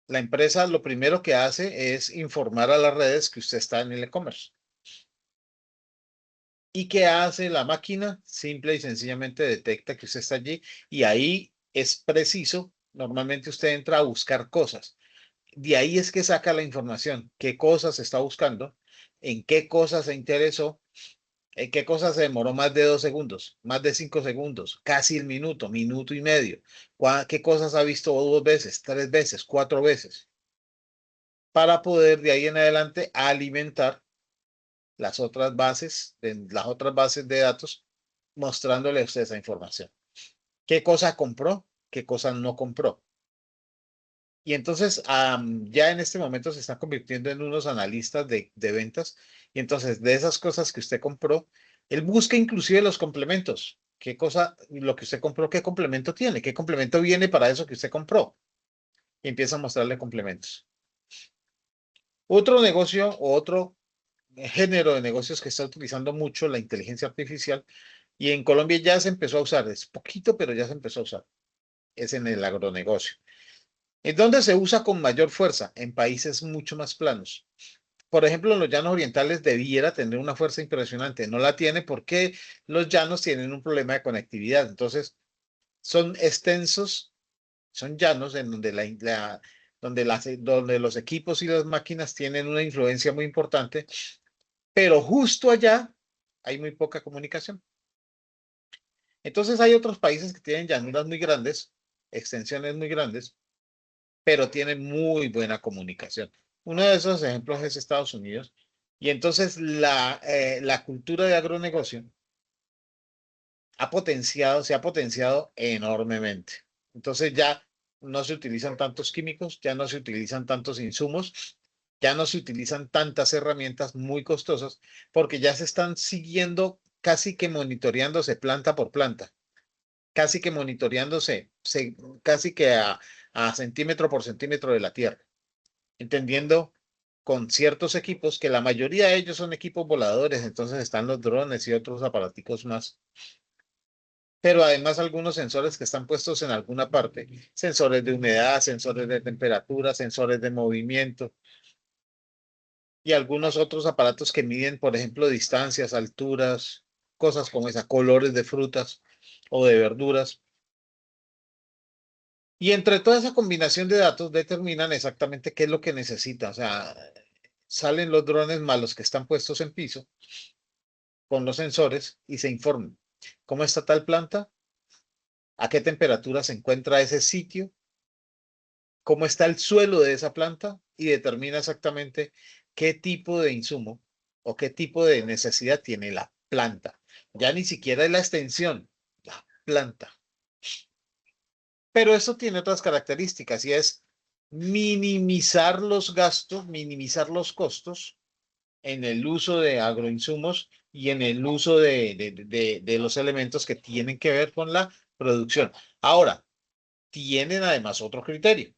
la empresa lo primero que hace es informar a las redes que usted está en el e-commerce. ¿Y qué hace la máquina? Simple y sencillamente detecta que usted está allí y ahí es preciso. Normalmente usted entra a buscar cosas. De ahí es que saca la información. ¿Qué cosas está buscando? ¿En qué cosas se interesó? ¿En qué cosa se demoró más de 2 segundos, más de 5 segundos, casi el minuto, minuto y medio? ¿Qué cosas ha visto 2 veces, 3 veces, 4 veces? Para poder de ahí en adelante alimentar las otras bases de datos, mostrándole a usted esa información. ¿Qué cosa compró? ¿Qué cosa no compró? Y entonces ya en este momento se están convirtiendo en unos analistas de ventas. Y entonces de esas cosas que usted compró, él busca inclusive los complementos. ¿Qué cosa, lo que usted compró, qué complemento tiene? ¿Qué complemento viene para eso que usted compró? Y empieza a mostrarle complementos. Otro negocio o otro género de negocios que está utilizando mucho la inteligencia artificial y en Colombia ya se empezó a usar, es poquito, pero ya se empezó a usar, es en el agronegocio. ¿En dónde se usa con mayor fuerza? En países mucho más planos. Por ejemplo, en los llanos orientales debiera tener una fuerza impresionante. No la tiene porque los llanos tienen un problema de conectividad. Entonces, son extensos, son llanos en donde, donde los equipos y las máquinas tienen una influencia muy importante, pero justo allá hay muy poca comunicación. Entonces, hay otros países que tienen llanuras muy grandes, extensiones muy grandes, pero tiene muy buena comunicación. Uno de esos ejemplos es Estados Unidos. Y entonces la cultura de agronegocio se ha potenciado enormemente. Entonces ya no se utilizan tantos químicos, ya no se utilizan tantos insumos, ya no se utilizan tantas herramientas muy costosas, porque ya se están siguiendo casi que monitoreándose planta por planta, casi que monitoreándose, casi que a centímetro por centímetro de la Tierra, entendiendo con ciertos equipos, que la mayoría de ellos son equipos voladores, entonces están los drones y otros aparaticos más, pero además algunos sensores que están puestos en alguna parte, sensores de humedad, sensores de temperatura, sensores de movimiento y algunos otros aparatos que miden, por ejemplo, distancias, alturas, cosas como esa, colores de frutas o de verduras. Y entre toda esa combinación de datos determinan exactamente qué es lo que necesita. O sea, salen los drones más los que están puestos en piso con los sensores y se informan cómo está tal planta, a qué temperatura se encuentra ese sitio, cómo está el suelo de esa planta y determina exactamente qué tipo de insumo o qué tipo de necesidad tiene la planta. Ya ni siquiera es la extensión, la planta. Pero eso tiene otras características y es minimizar los gastos, minimizar los costos en el uso de agroinsumos y en el uso de los elementos que tienen que ver con la producción. Ahora, tienen además otro criterio.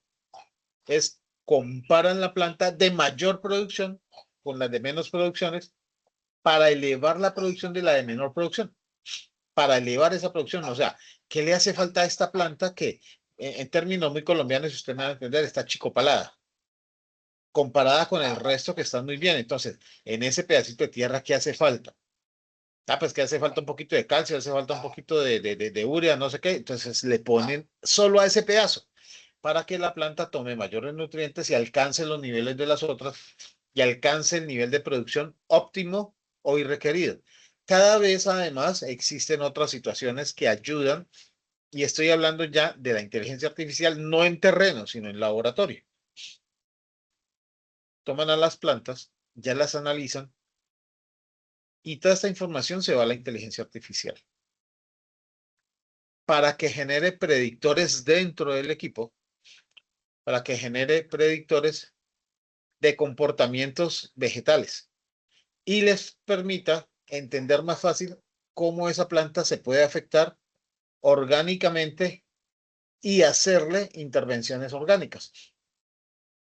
Es comparan la planta de mayor producción con la de menos producciones para elevar la producción de la de menor producción, para elevar esa producción. O sea, ¿qué le hace falta a esta planta que, en términos muy colombianos, si usted me va a entender, está chicopalada, comparada con el resto que están muy bien? Entonces, en ese pedacito de tierra, ¿qué hace falta? Ah, pues que hace falta un poquito de calcio, hace falta un poquito de urea, no sé qué. Entonces le ponen solo a ese pedazo para que la planta tome mayores nutrientes y alcance los niveles de las otras y alcance el nivel de producción óptimo hoy requerido. Cada vez además existen otras situaciones que ayudan, y estoy hablando ya de la inteligencia artificial no en terreno, sino en laboratorio. Toman a las plantas, ya las analizan y toda esta información se va a la inteligencia artificial para que genere predictores dentro del equipo, para que genere predictores de comportamientos vegetales y les permita entender más fácil cómo esa planta se puede afectar orgánicamente y hacerle intervenciones orgánicas.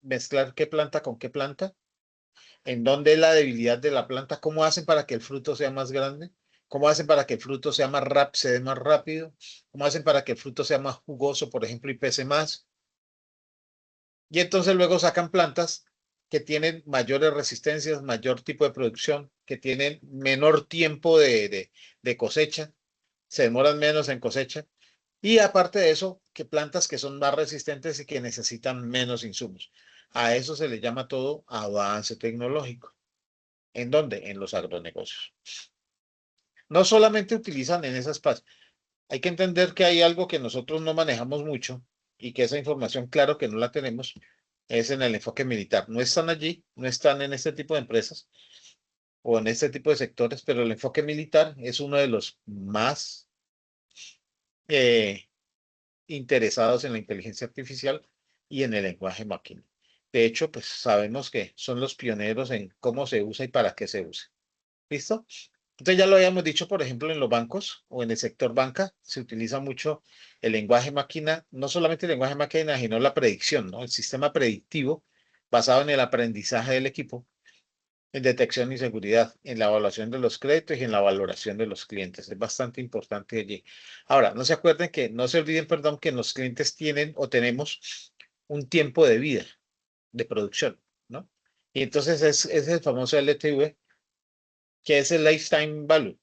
Mezclar qué planta con qué planta, en dónde es la debilidad de la planta, cómo hacen para que el fruto sea más grande, cómo hacen para que el fruto sea más rápido, se dé más rápido, cómo hacen para que el fruto sea más jugoso, por ejemplo, y pese más. Y entonces luego sacan plantas que tienen mayores resistencias, mayor tipo de producción, que tienen menor tiempo de cosecha, se demoran menos en cosecha. Y aparte de eso, que plantas que son más resistentes y que necesitan menos insumos. A eso se le llama todo avance tecnológico. ¿En dónde? En los agronegocios. No solamente utilizan en ese espacio. Hay que entender que hay algo que nosotros no manejamos mucho y que esa información, claro que no la tenemos, es en el enfoque militar. No están allí, no están en este tipo de empresas o en este tipo de sectores, pero el enfoque militar es uno de los más eh, interesados en la inteligencia artificial y en el lenguaje máquina. De hecho, pues sabemos que son los pioneros en cómo se usa y para qué se usa. ¿Listo? Entonces ya lo habíamos dicho, por ejemplo, en los bancos o en el sector banca, se utiliza mucho el lenguaje máquina, no solamente el lenguaje máquina, sino la predicción, ¿no? El sistema predictivo basado en el aprendizaje del equipo, en detección y seguridad, en la evaluación de los créditos y en la valoración de los clientes. Es bastante importante allí. Ahora, no se olviden, perdón, que los clientes tienen o tenemos un tiempo de vida de producción, ¿no? Y entonces es el famoso LTV, que es el lifetime value.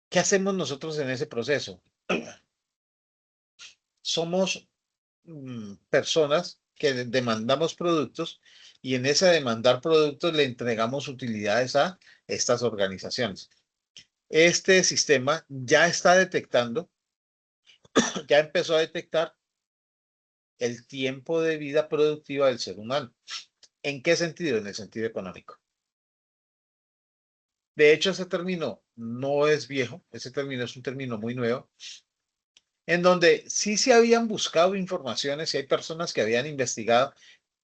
¿Qué hacemos nosotros en ese proceso? Somos personas que demandamos productos y en ese demandar productos le entregamos utilidades a estas organizaciones. Este sistema ya está detectando, ya empezó a detectar el tiempo de vida productiva del ser humano. ¿En qué sentido? En el sentido económico. De hecho, ese término no es viejo, ese término es un término muy nuevo, en donde sí se habían buscado informaciones y hay personas que habían investigado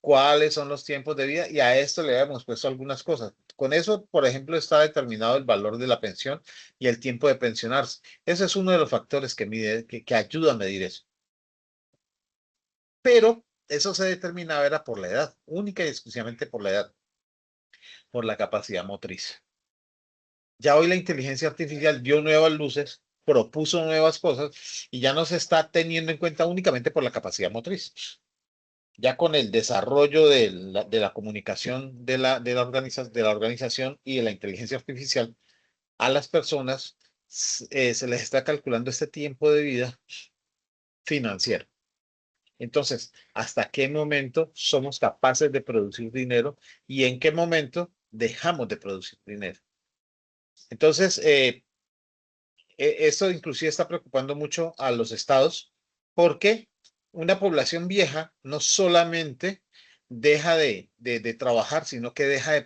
cuáles son los tiempos de vida y a esto le habíamos puesto algunas cosas. Con eso, por ejemplo, está determinado el valor de la pensión y el tiempo de pensionarse. Ese es uno de los factores que ayuda a medir eso. Pero eso se determinaba era por la edad, única y exclusivamente por la edad, por la capacidad motriz. Ya hoy la inteligencia artificial dio nuevas luces, propuso nuevas cosas y ya no se está teniendo en cuenta únicamente por la capacidad motriz. Ya con el desarrollo de la comunicación de la organización y de la inteligencia artificial, a las personas se les está calculando este tiempo de vida financiero. Entonces, ¿hasta qué momento somos capaces de producir dinero y en qué momento dejamos de producir dinero? Entonces, esto inclusive está preocupando mucho a los estados porque una población vieja no solamente deja de trabajar, sino que deja de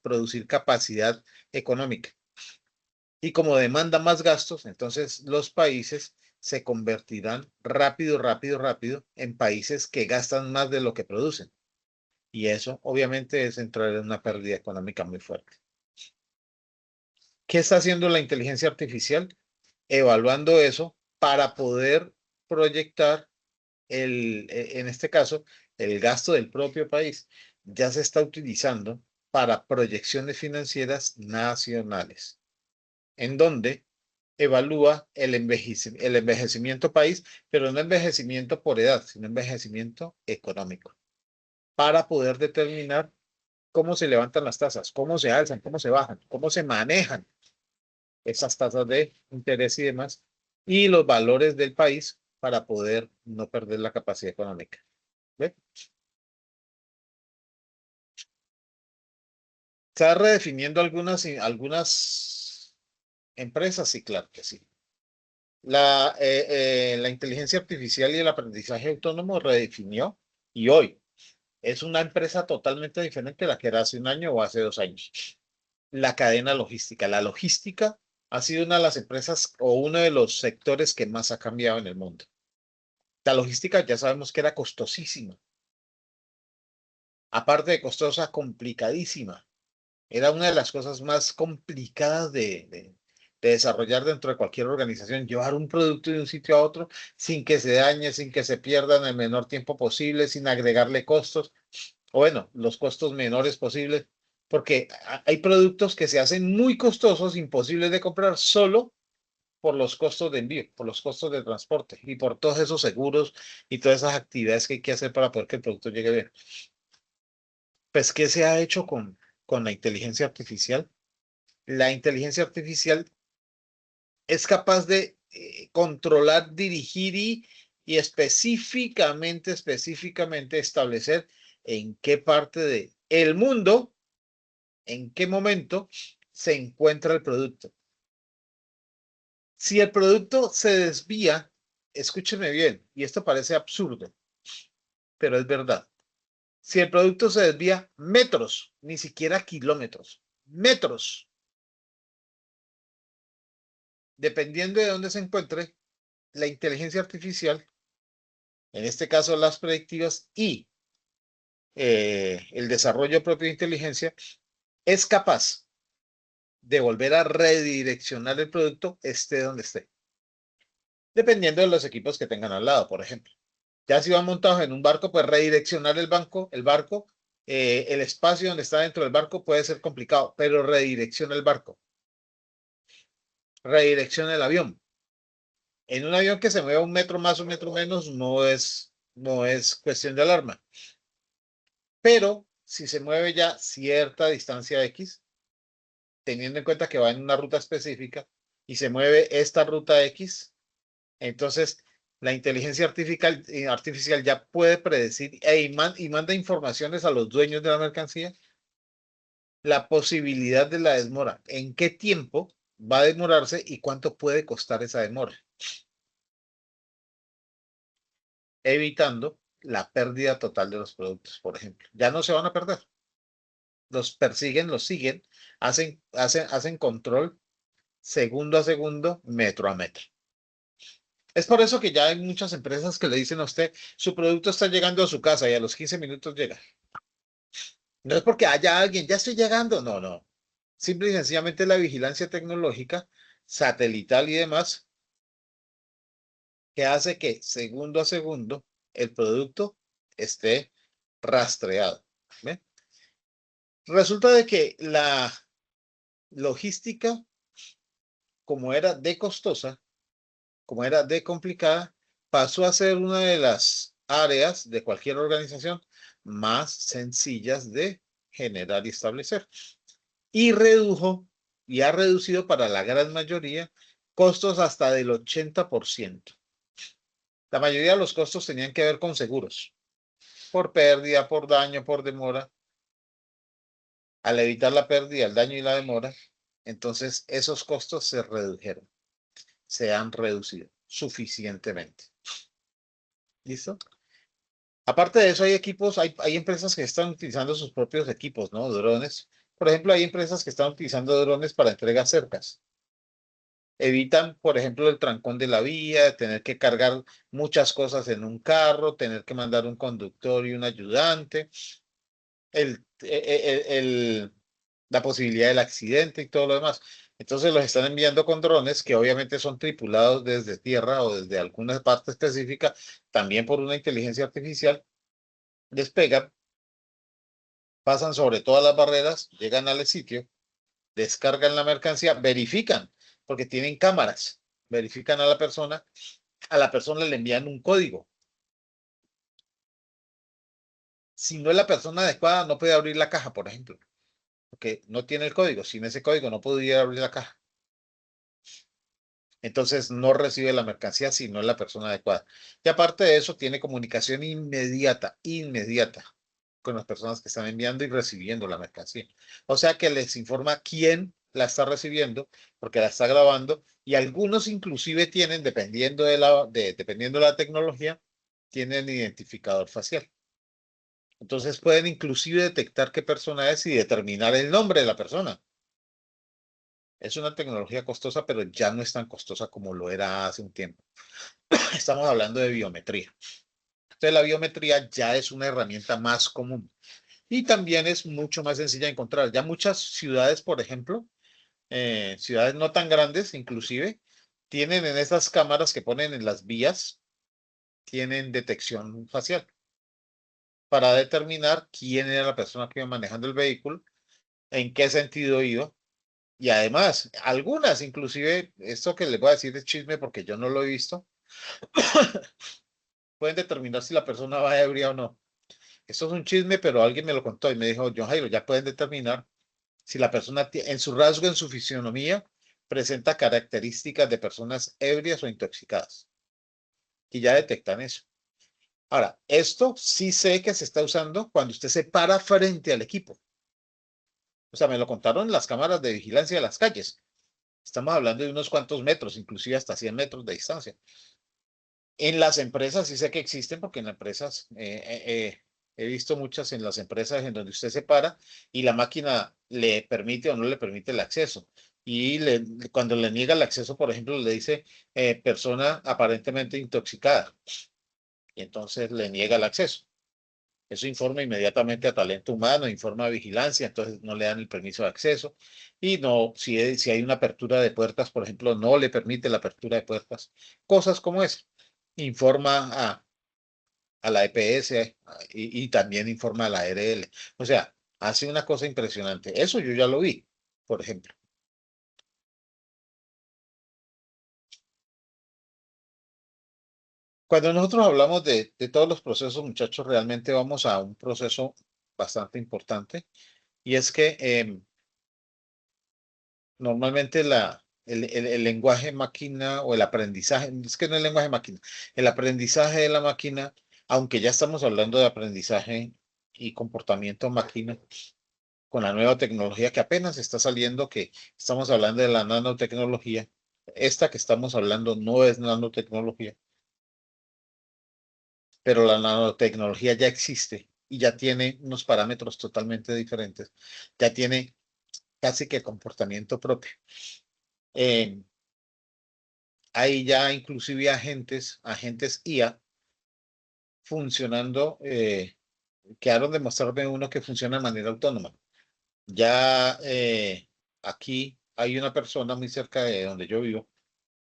producir capacidad económica. Y como demanda más gastos, entonces los países se convertirán rápido en países que gastan más de lo que producen. Y eso obviamente es entrar en una pérdida económica muy fuerte. ¿Qué está haciendo la inteligencia artificial? Evaluando eso para poder proyectar en este caso, el gasto del propio país. Ya se está utilizando para proyecciones financieras nacionales, en donde evalúa el envejecimiento país, pero no envejecimiento por edad, sino envejecimiento económico, para poder determinar cómo se levantan las tasas, cómo se alzan, cómo se bajan, cómo se manejan esas tasas de interés y demás, y los valores del país para poder no perder la capacidad económica. ¿Ve? ¿Está redefiniendo algunas empresas? Sí, claro que sí. La inteligencia artificial y el aprendizaje autónomo redefinió y hoy es una empresa totalmente diferente a la que era hace un año o hace 2 años. La cadena logística. La logística ha sido una de las empresas o uno de los sectores que más ha cambiado en el mundo. La logística ya sabemos que era costosísima. Aparte de costosa, complicadísima. Era una de las cosas más complicadas de desarrollar dentro de cualquier organización, llevar un producto de un sitio a otro sin que se dañe, sin que se pierda en el menor tiempo posible, sin agregarle costos, o bueno, los costos menores posibles, porque hay productos que se hacen muy costosos, imposibles de comprar solo por los costos de envío, por los costos de transporte y por todos esos seguros y todas esas actividades que hay que hacer para poder que el producto llegue bien. Pues, ¿qué se ha hecho con la inteligencia artificial? La inteligencia artificial es capaz de controlar, dirigir y específicamente establecer en qué parte de el mundo, en qué momento se encuentra el producto. Si el producto se desvía, escúcheme bien, y esto parece absurdo, pero es verdad. Si el producto se desvía metros, ni siquiera kilómetros, metros, dependiendo de dónde se encuentre, la inteligencia artificial, en este caso las predictivas y el desarrollo propio de inteligencia, es capaz de volver a redireccionar el producto esté donde esté, dependiendo de los equipos que tengan al lado, por ejemplo. Ya si van montados en un barco, pues redireccionar el barco, el espacio donde está dentro del barco puede ser complicado, pero redirecciona el barco, redirecciona el avión. En un avión que se mueva 1 metro más, 1 metro menos, no es cuestión de alarma. Pero si se mueve ya cierta distancia X, teniendo en cuenta que va en una ruta específica y se mueve esta ruta X, entonces la inteligencia artificial ya puede predecir y manda informaciones a los dueños de la mercancía la posibilidad de la demora, en qué tiempo va a demorarse y cuánto puede costar esa demora, evitando la pérdida total de los productos, por ejemplo. Ya no se van a perder. Los persiguen, los siguen, hacen control segundo a segundo, metro a metro. Es por eso que ya hay muchas empresas que le dicen a usted, su producto está llegando a su casa y a los 15 minutos llega. No es porque haya alguien, ya estoy llegando. No, no. Simple y sencillamente la vigilancia tecnológica, satelital y demás, que hace que segundo a segundo el producto esté rastreado. ¿Ve? Resulta de que la logística, como era de costosa, como era de complicada, pasó a ser una de las áreas de cualquier organización más sencillas de generar y establecer. Y redujo y ha reducido para la gran mayoría costos hasta del 80%. La mayoría de los costos tenían que ver con seguros, por pérdida, por daño, por demora. Al evitar la pérdida, el daño y la demora, entonces esos costos se redujeron, se han reducido suficientemente. ¿Listo? Aparte de eso, hay equipos, hay empresas que están utilizando sus propios equipos, ¿no? Drones. Por ejemplo, hay empresas que están utilizando drones para entregas cercas. Evitan, por ejemplo, el trancón de la vía, tener que cargar muchas cosas en un carro, tener que mandar un conductor y un ayudante, la posibilidad del accidente y todo lo demás. Entonces los están enviando con drones que obviamente son tripulados desde tierra o desde alguna parte específica, también por una inteligencia artificial, despegan, pasan sobre todas las barreras, llegan al sitio, descargan la mercancía, verifican, porque tienen cámaras, verifican a la persona le envían un código. Si no es la persona adecuada, no puede abrir la caja, por ejemplo, porque no tiene el código. Sin ese código no podría abrir la caja. Entonces no recibe la mercancía si no es la persona adecuada. Y aparte de eso, tiene comunicación inmediata con las personas que están enviando y recibiendo la mercancía. O sea que les informa quién la está recibiendo, porque la está grabando, y algunos inclusive tienen, dependiendo de la tecnología, tienen identificador facial. Entonces pueden inclusive detectar qué persona es y determinar el nombre de la persona. Es una tecnología costosa, pero ya no es tan costosa como lo era hace un tiempo. Estamos hablando de biometría. Entonces la biometría ya es una herramienta más común y también es mucho más sencilla de encontrar. Ya muchas ciudades, por ejemplo, ciudades no tan grandes inclusive, tienen en esas cámaras que ponen en las vías, tienen detección facial para determinar quién era la persona que iba manejando el vehículo, en qué sentido iba. Y además, algunas, inclusive, esto que les voy a decir es chisme porque yo no lo he visto, pueden determinar si la persona va ebria o no. Esto es un chisme, pero alguien me lo contó y me dijo, John Jairo, ya pueden determinar si la persona en su rasgo, en su fisionomía, presenta características de personas ebrias o intoxicadas. Y ya detectan eso. Ahora, esto sí sé que se está usando cuando usted se para frente al equipo. O sea, me lo contaron las cámaras de vigilancia de las calles. Estamos hablando de unos cuantos metros, inclusive hasta 100 metros de distancia. En las empresas sí sé que existen porque en las empresas he visto muchas en las empresas en donde usted se para y la máquina le permite o no le permite el acceso. Y cuando le niega el acceso, por ejemplo, le dice persona aparentemente intoxicada y entonces le niega el acceso. Eso informa inmediatamente a talento humano, informa a vigilancia, entonces no le dan el permiso de acceso. Y no, si hay una apertura de puertas, por ejemplo, no le permite la apertura de puertas. Cosas como esa. Informa a la EPS y también informa a la ARL. O sea, hace una cosa impresionante. Eso yo ya lo vi, por ejemplo. Cuando nosotros hablamos de todos los procesos, muchachos, realmente vamos a un proceso bastante importante y es que normalmente el lenguaje máquina o el aprendizaje, es que no es lenguaje máquina, el aprendizaje de la máquina, aunque ya estamos hablando de aprendizaje y comportamiento máquina, con la nueva tecnología que apenas está saliendo, que estamos hablando de la nanotecnología, esta que estamos hablando no es nanotecnología, pero la nanotecnología ya existe y ya tiene unos parámetros totalmente diferentes, ya tiene casi que comportamiento propio. Eh, Hay ya inclusive agentes IA funcionando, quedaron de mostrarme uno que funciona de manera autónoma. Ya aquí hay una persona muy cerca de donde yo vivo,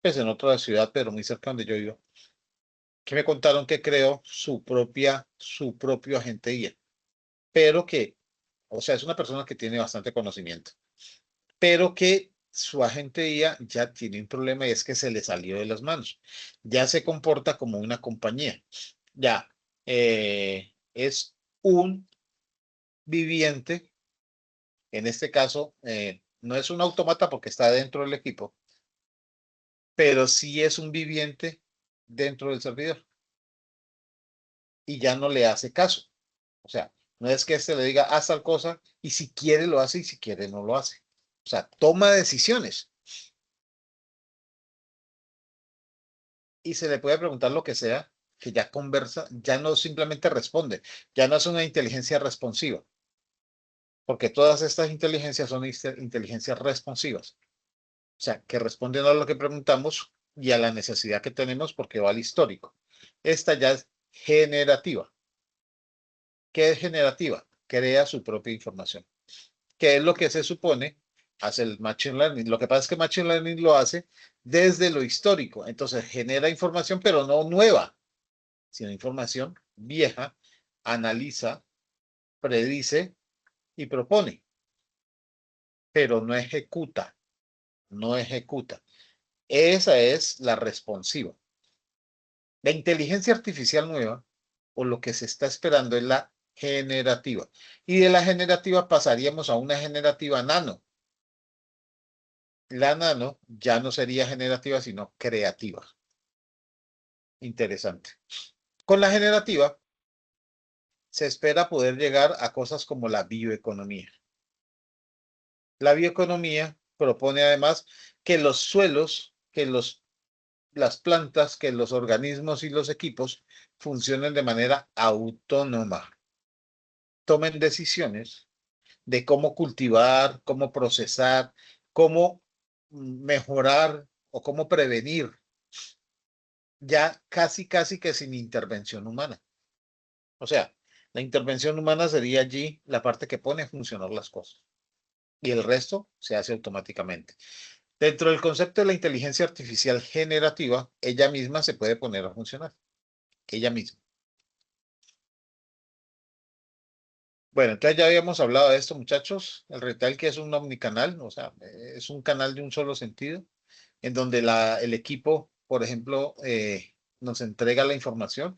pues en otra ciudad, pero muy cerca de donde yo vivo, que me contaron que creó su propio agente IA, pero que, o sea, es una persona que tiene bastante conocimiento, pero que su agente IA ya tiene un problema y es que se le salió de las manos. Ya se comporta como una compañía. Ya es un viviente, en este caso, no es un autómata porque está dentro del equipo, pero sí es un viviente dentro del servidor y ya no le hace caso. O sea, no es que este le diga, haz tal cosa y si quiere lo hace y si quiere no lo hace. O sea, toma decisiones y se le puede preguntar lo que sea, que ya conversa, ya no simplemente responde, ya no es una inteligencia responsiva, porque todas estas inteligencias son inteligencias responsivas. O sea, que responden a lo que preguntamos y a la necesidad que tenemos porque va al histórico. Esta ya es generativa. ¿Qué es generativa? Crea su propia información. ¿Qué es lo que se supone? Hace el Machine Learning. Lo que pasa es que Machine Learning lo hace desde lo histórico. Entonces genera información, pero no nueva, sino información vieja, analiza, predice y propone, pero no ejecuta, no ejecuta. Esa es la responsiva. La inteligencia artificial nueva, o lo que se está esperando, es la generativa. Y de la generativa pasaríamos a una generativa nano. La nano ya no sería generativa, sino creativa. Interesante. Con la generativa se espera poder llegar a cosas como la bioeconomía. La bioeconomía propone además que los suelos, las plantas, que los organismos y los equipos funcionen de manera autónoma, tomen decisiones de cómo cultivar, cómo procesar, cómo mejorar o cómo prevenir, ya casi que sin intervención humana. O sea, la intervención humana sería allí la parte que pone a funcionar las cosas y el resto se hace automáticamente. Dentro del concepto de la inteligencia artificial generativa, ella misma se puede poner a funcionar, ella misma. Bueno, entonces ya habíamos hablado de esto, muchachos. El retail que es un omnicanal, o sea, es un canal de un solo sentido, en donde el equipo, por ejemplo, nos entrega la información.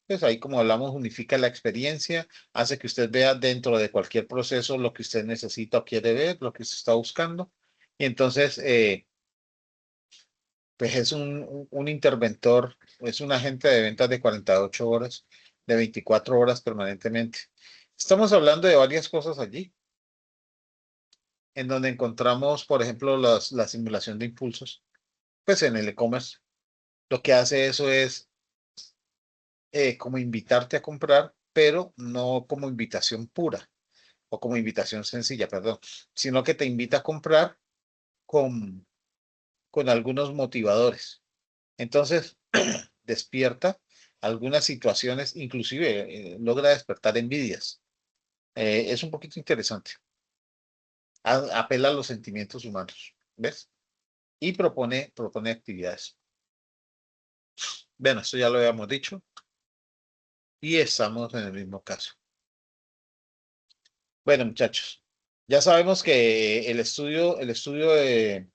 Pues ahí, como hablamos, unifica la experiencia, hace que usted vea dentro de cualquier proceso lo que usted necesita o quiere ver, lo que usted está buscando. Y entonces, pues es un interventor, es un agente de ventas de 48 horas, de 24 horas permanentemente. Estamos hablando de varias cosas allí, en donde encontramos, por ejemplo, la simulación de impulsos. Pues en el e-commerce, lo que hace eso es como invitarte a comprar, pero no como invitación pura o como invitación sencilla, perdón, sino que te invita a comprar con, con algunos motivadores. Entonces, despierta algunas situaciones, inclusive logra despertar envidias. Es un poquito interesante. Apela a los sentimientos humanos, ¿ves? Y propone actividades. Bueno, esto ya lo habíamos dicho y estamos en el mismo caso. Bueno, muchachos, ya sabemos que el estudio de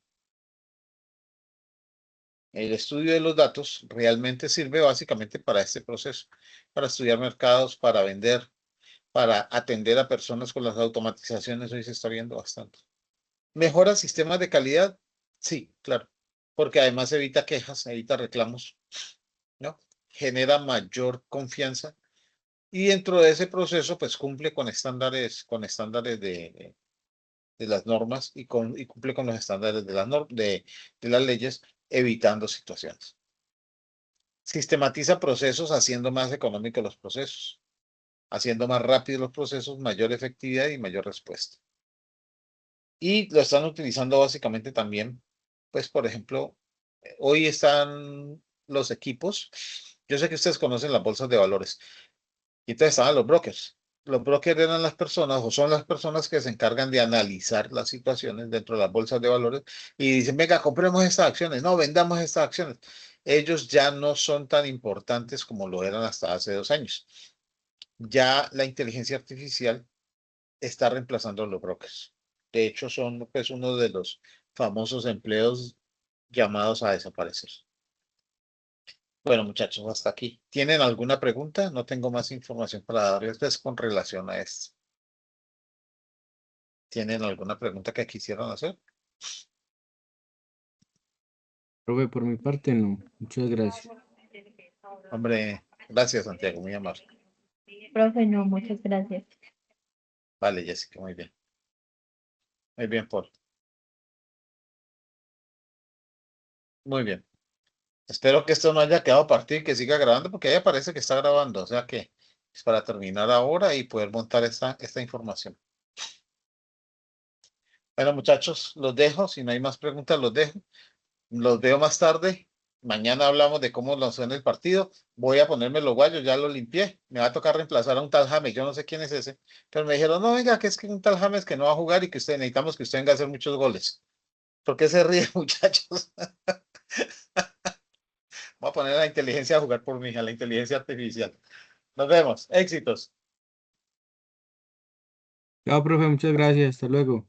los datos realmente sirve básicamente para este proceso, para estudiar mercados, para vender, para atender a personas con las automatizaciones. Hoy se está viendo bastante. ¿Mejora sistemas de calidad? Sí, claro, porque además evita quejas, evita reclamos, ¿no? Genera mayor confianza y dentro de ese proceso, pues cumple con estándares de las normas y cumple con los estándares de las leyes, evitando situaciones. Sistematiza procesos haciendo más económicos los procesos, haciendo más rápidos los procesos, mayor efectividad y mayor respuesta. Y lo están utilizando básicamente también, pues, por ejemplo, hoy están los equipos. Yo sé que ustedes conocen las bolsas de valores y entonces estaban los brokers. Los brokers eran las personas o son las personas que se encargan de analizar las situaciones dentro de las bolsas de valores y dicen, venga, compremos estas acciones, no, vendamos estas acciones. ellos ya no son tan importantes como lo eran hasta hace 2 años. Ya la inteligencia artificial está reemplazando a los brokers. De hecho, son pues uno de los famosos empleos llamados a desaparecer. Bueno, muchachos, hasta aquí. ¿Tienen alguna pregunta? No tengo más información para darles pues, con relación a esto. ¿Tienen alguna pregunta que quisieran hacer? Profe, por mi parte no. Muchas gracias. Hombre, gracias, Santiago, muy amable. Profe, no, muchas gracias. Vale, Jessica, muy bien. Muy bien, Paul. Muy bien. Espero que esto no haya quedado partido y que siga grabando, porque ahí parece que está grabando. O sea que es para terminar ahora y poder montar esta información. Bueno, muchachos, los dejo. Si no hay más preguntas, los dejo. Los veo más tarde. Mañana hablamos de cómo lanzó en el partido. Voy a ponerme los guayos, ya los limpié. Me va a tocar reemplazar a un tal James. Yo no sé quién es ese. Pero me dijeron, no, venga, que es que un tal James que no va a jugar y que necesitamos que usted venga a hacer muchos goles. ¿Por qué se ríe, muchachos? Voy a poner a la inteligencia a jugar por mí, a la inteligencia artificial. Nos vemos. Éxitos. Chao, profe, muchas gracias. Hasta luego.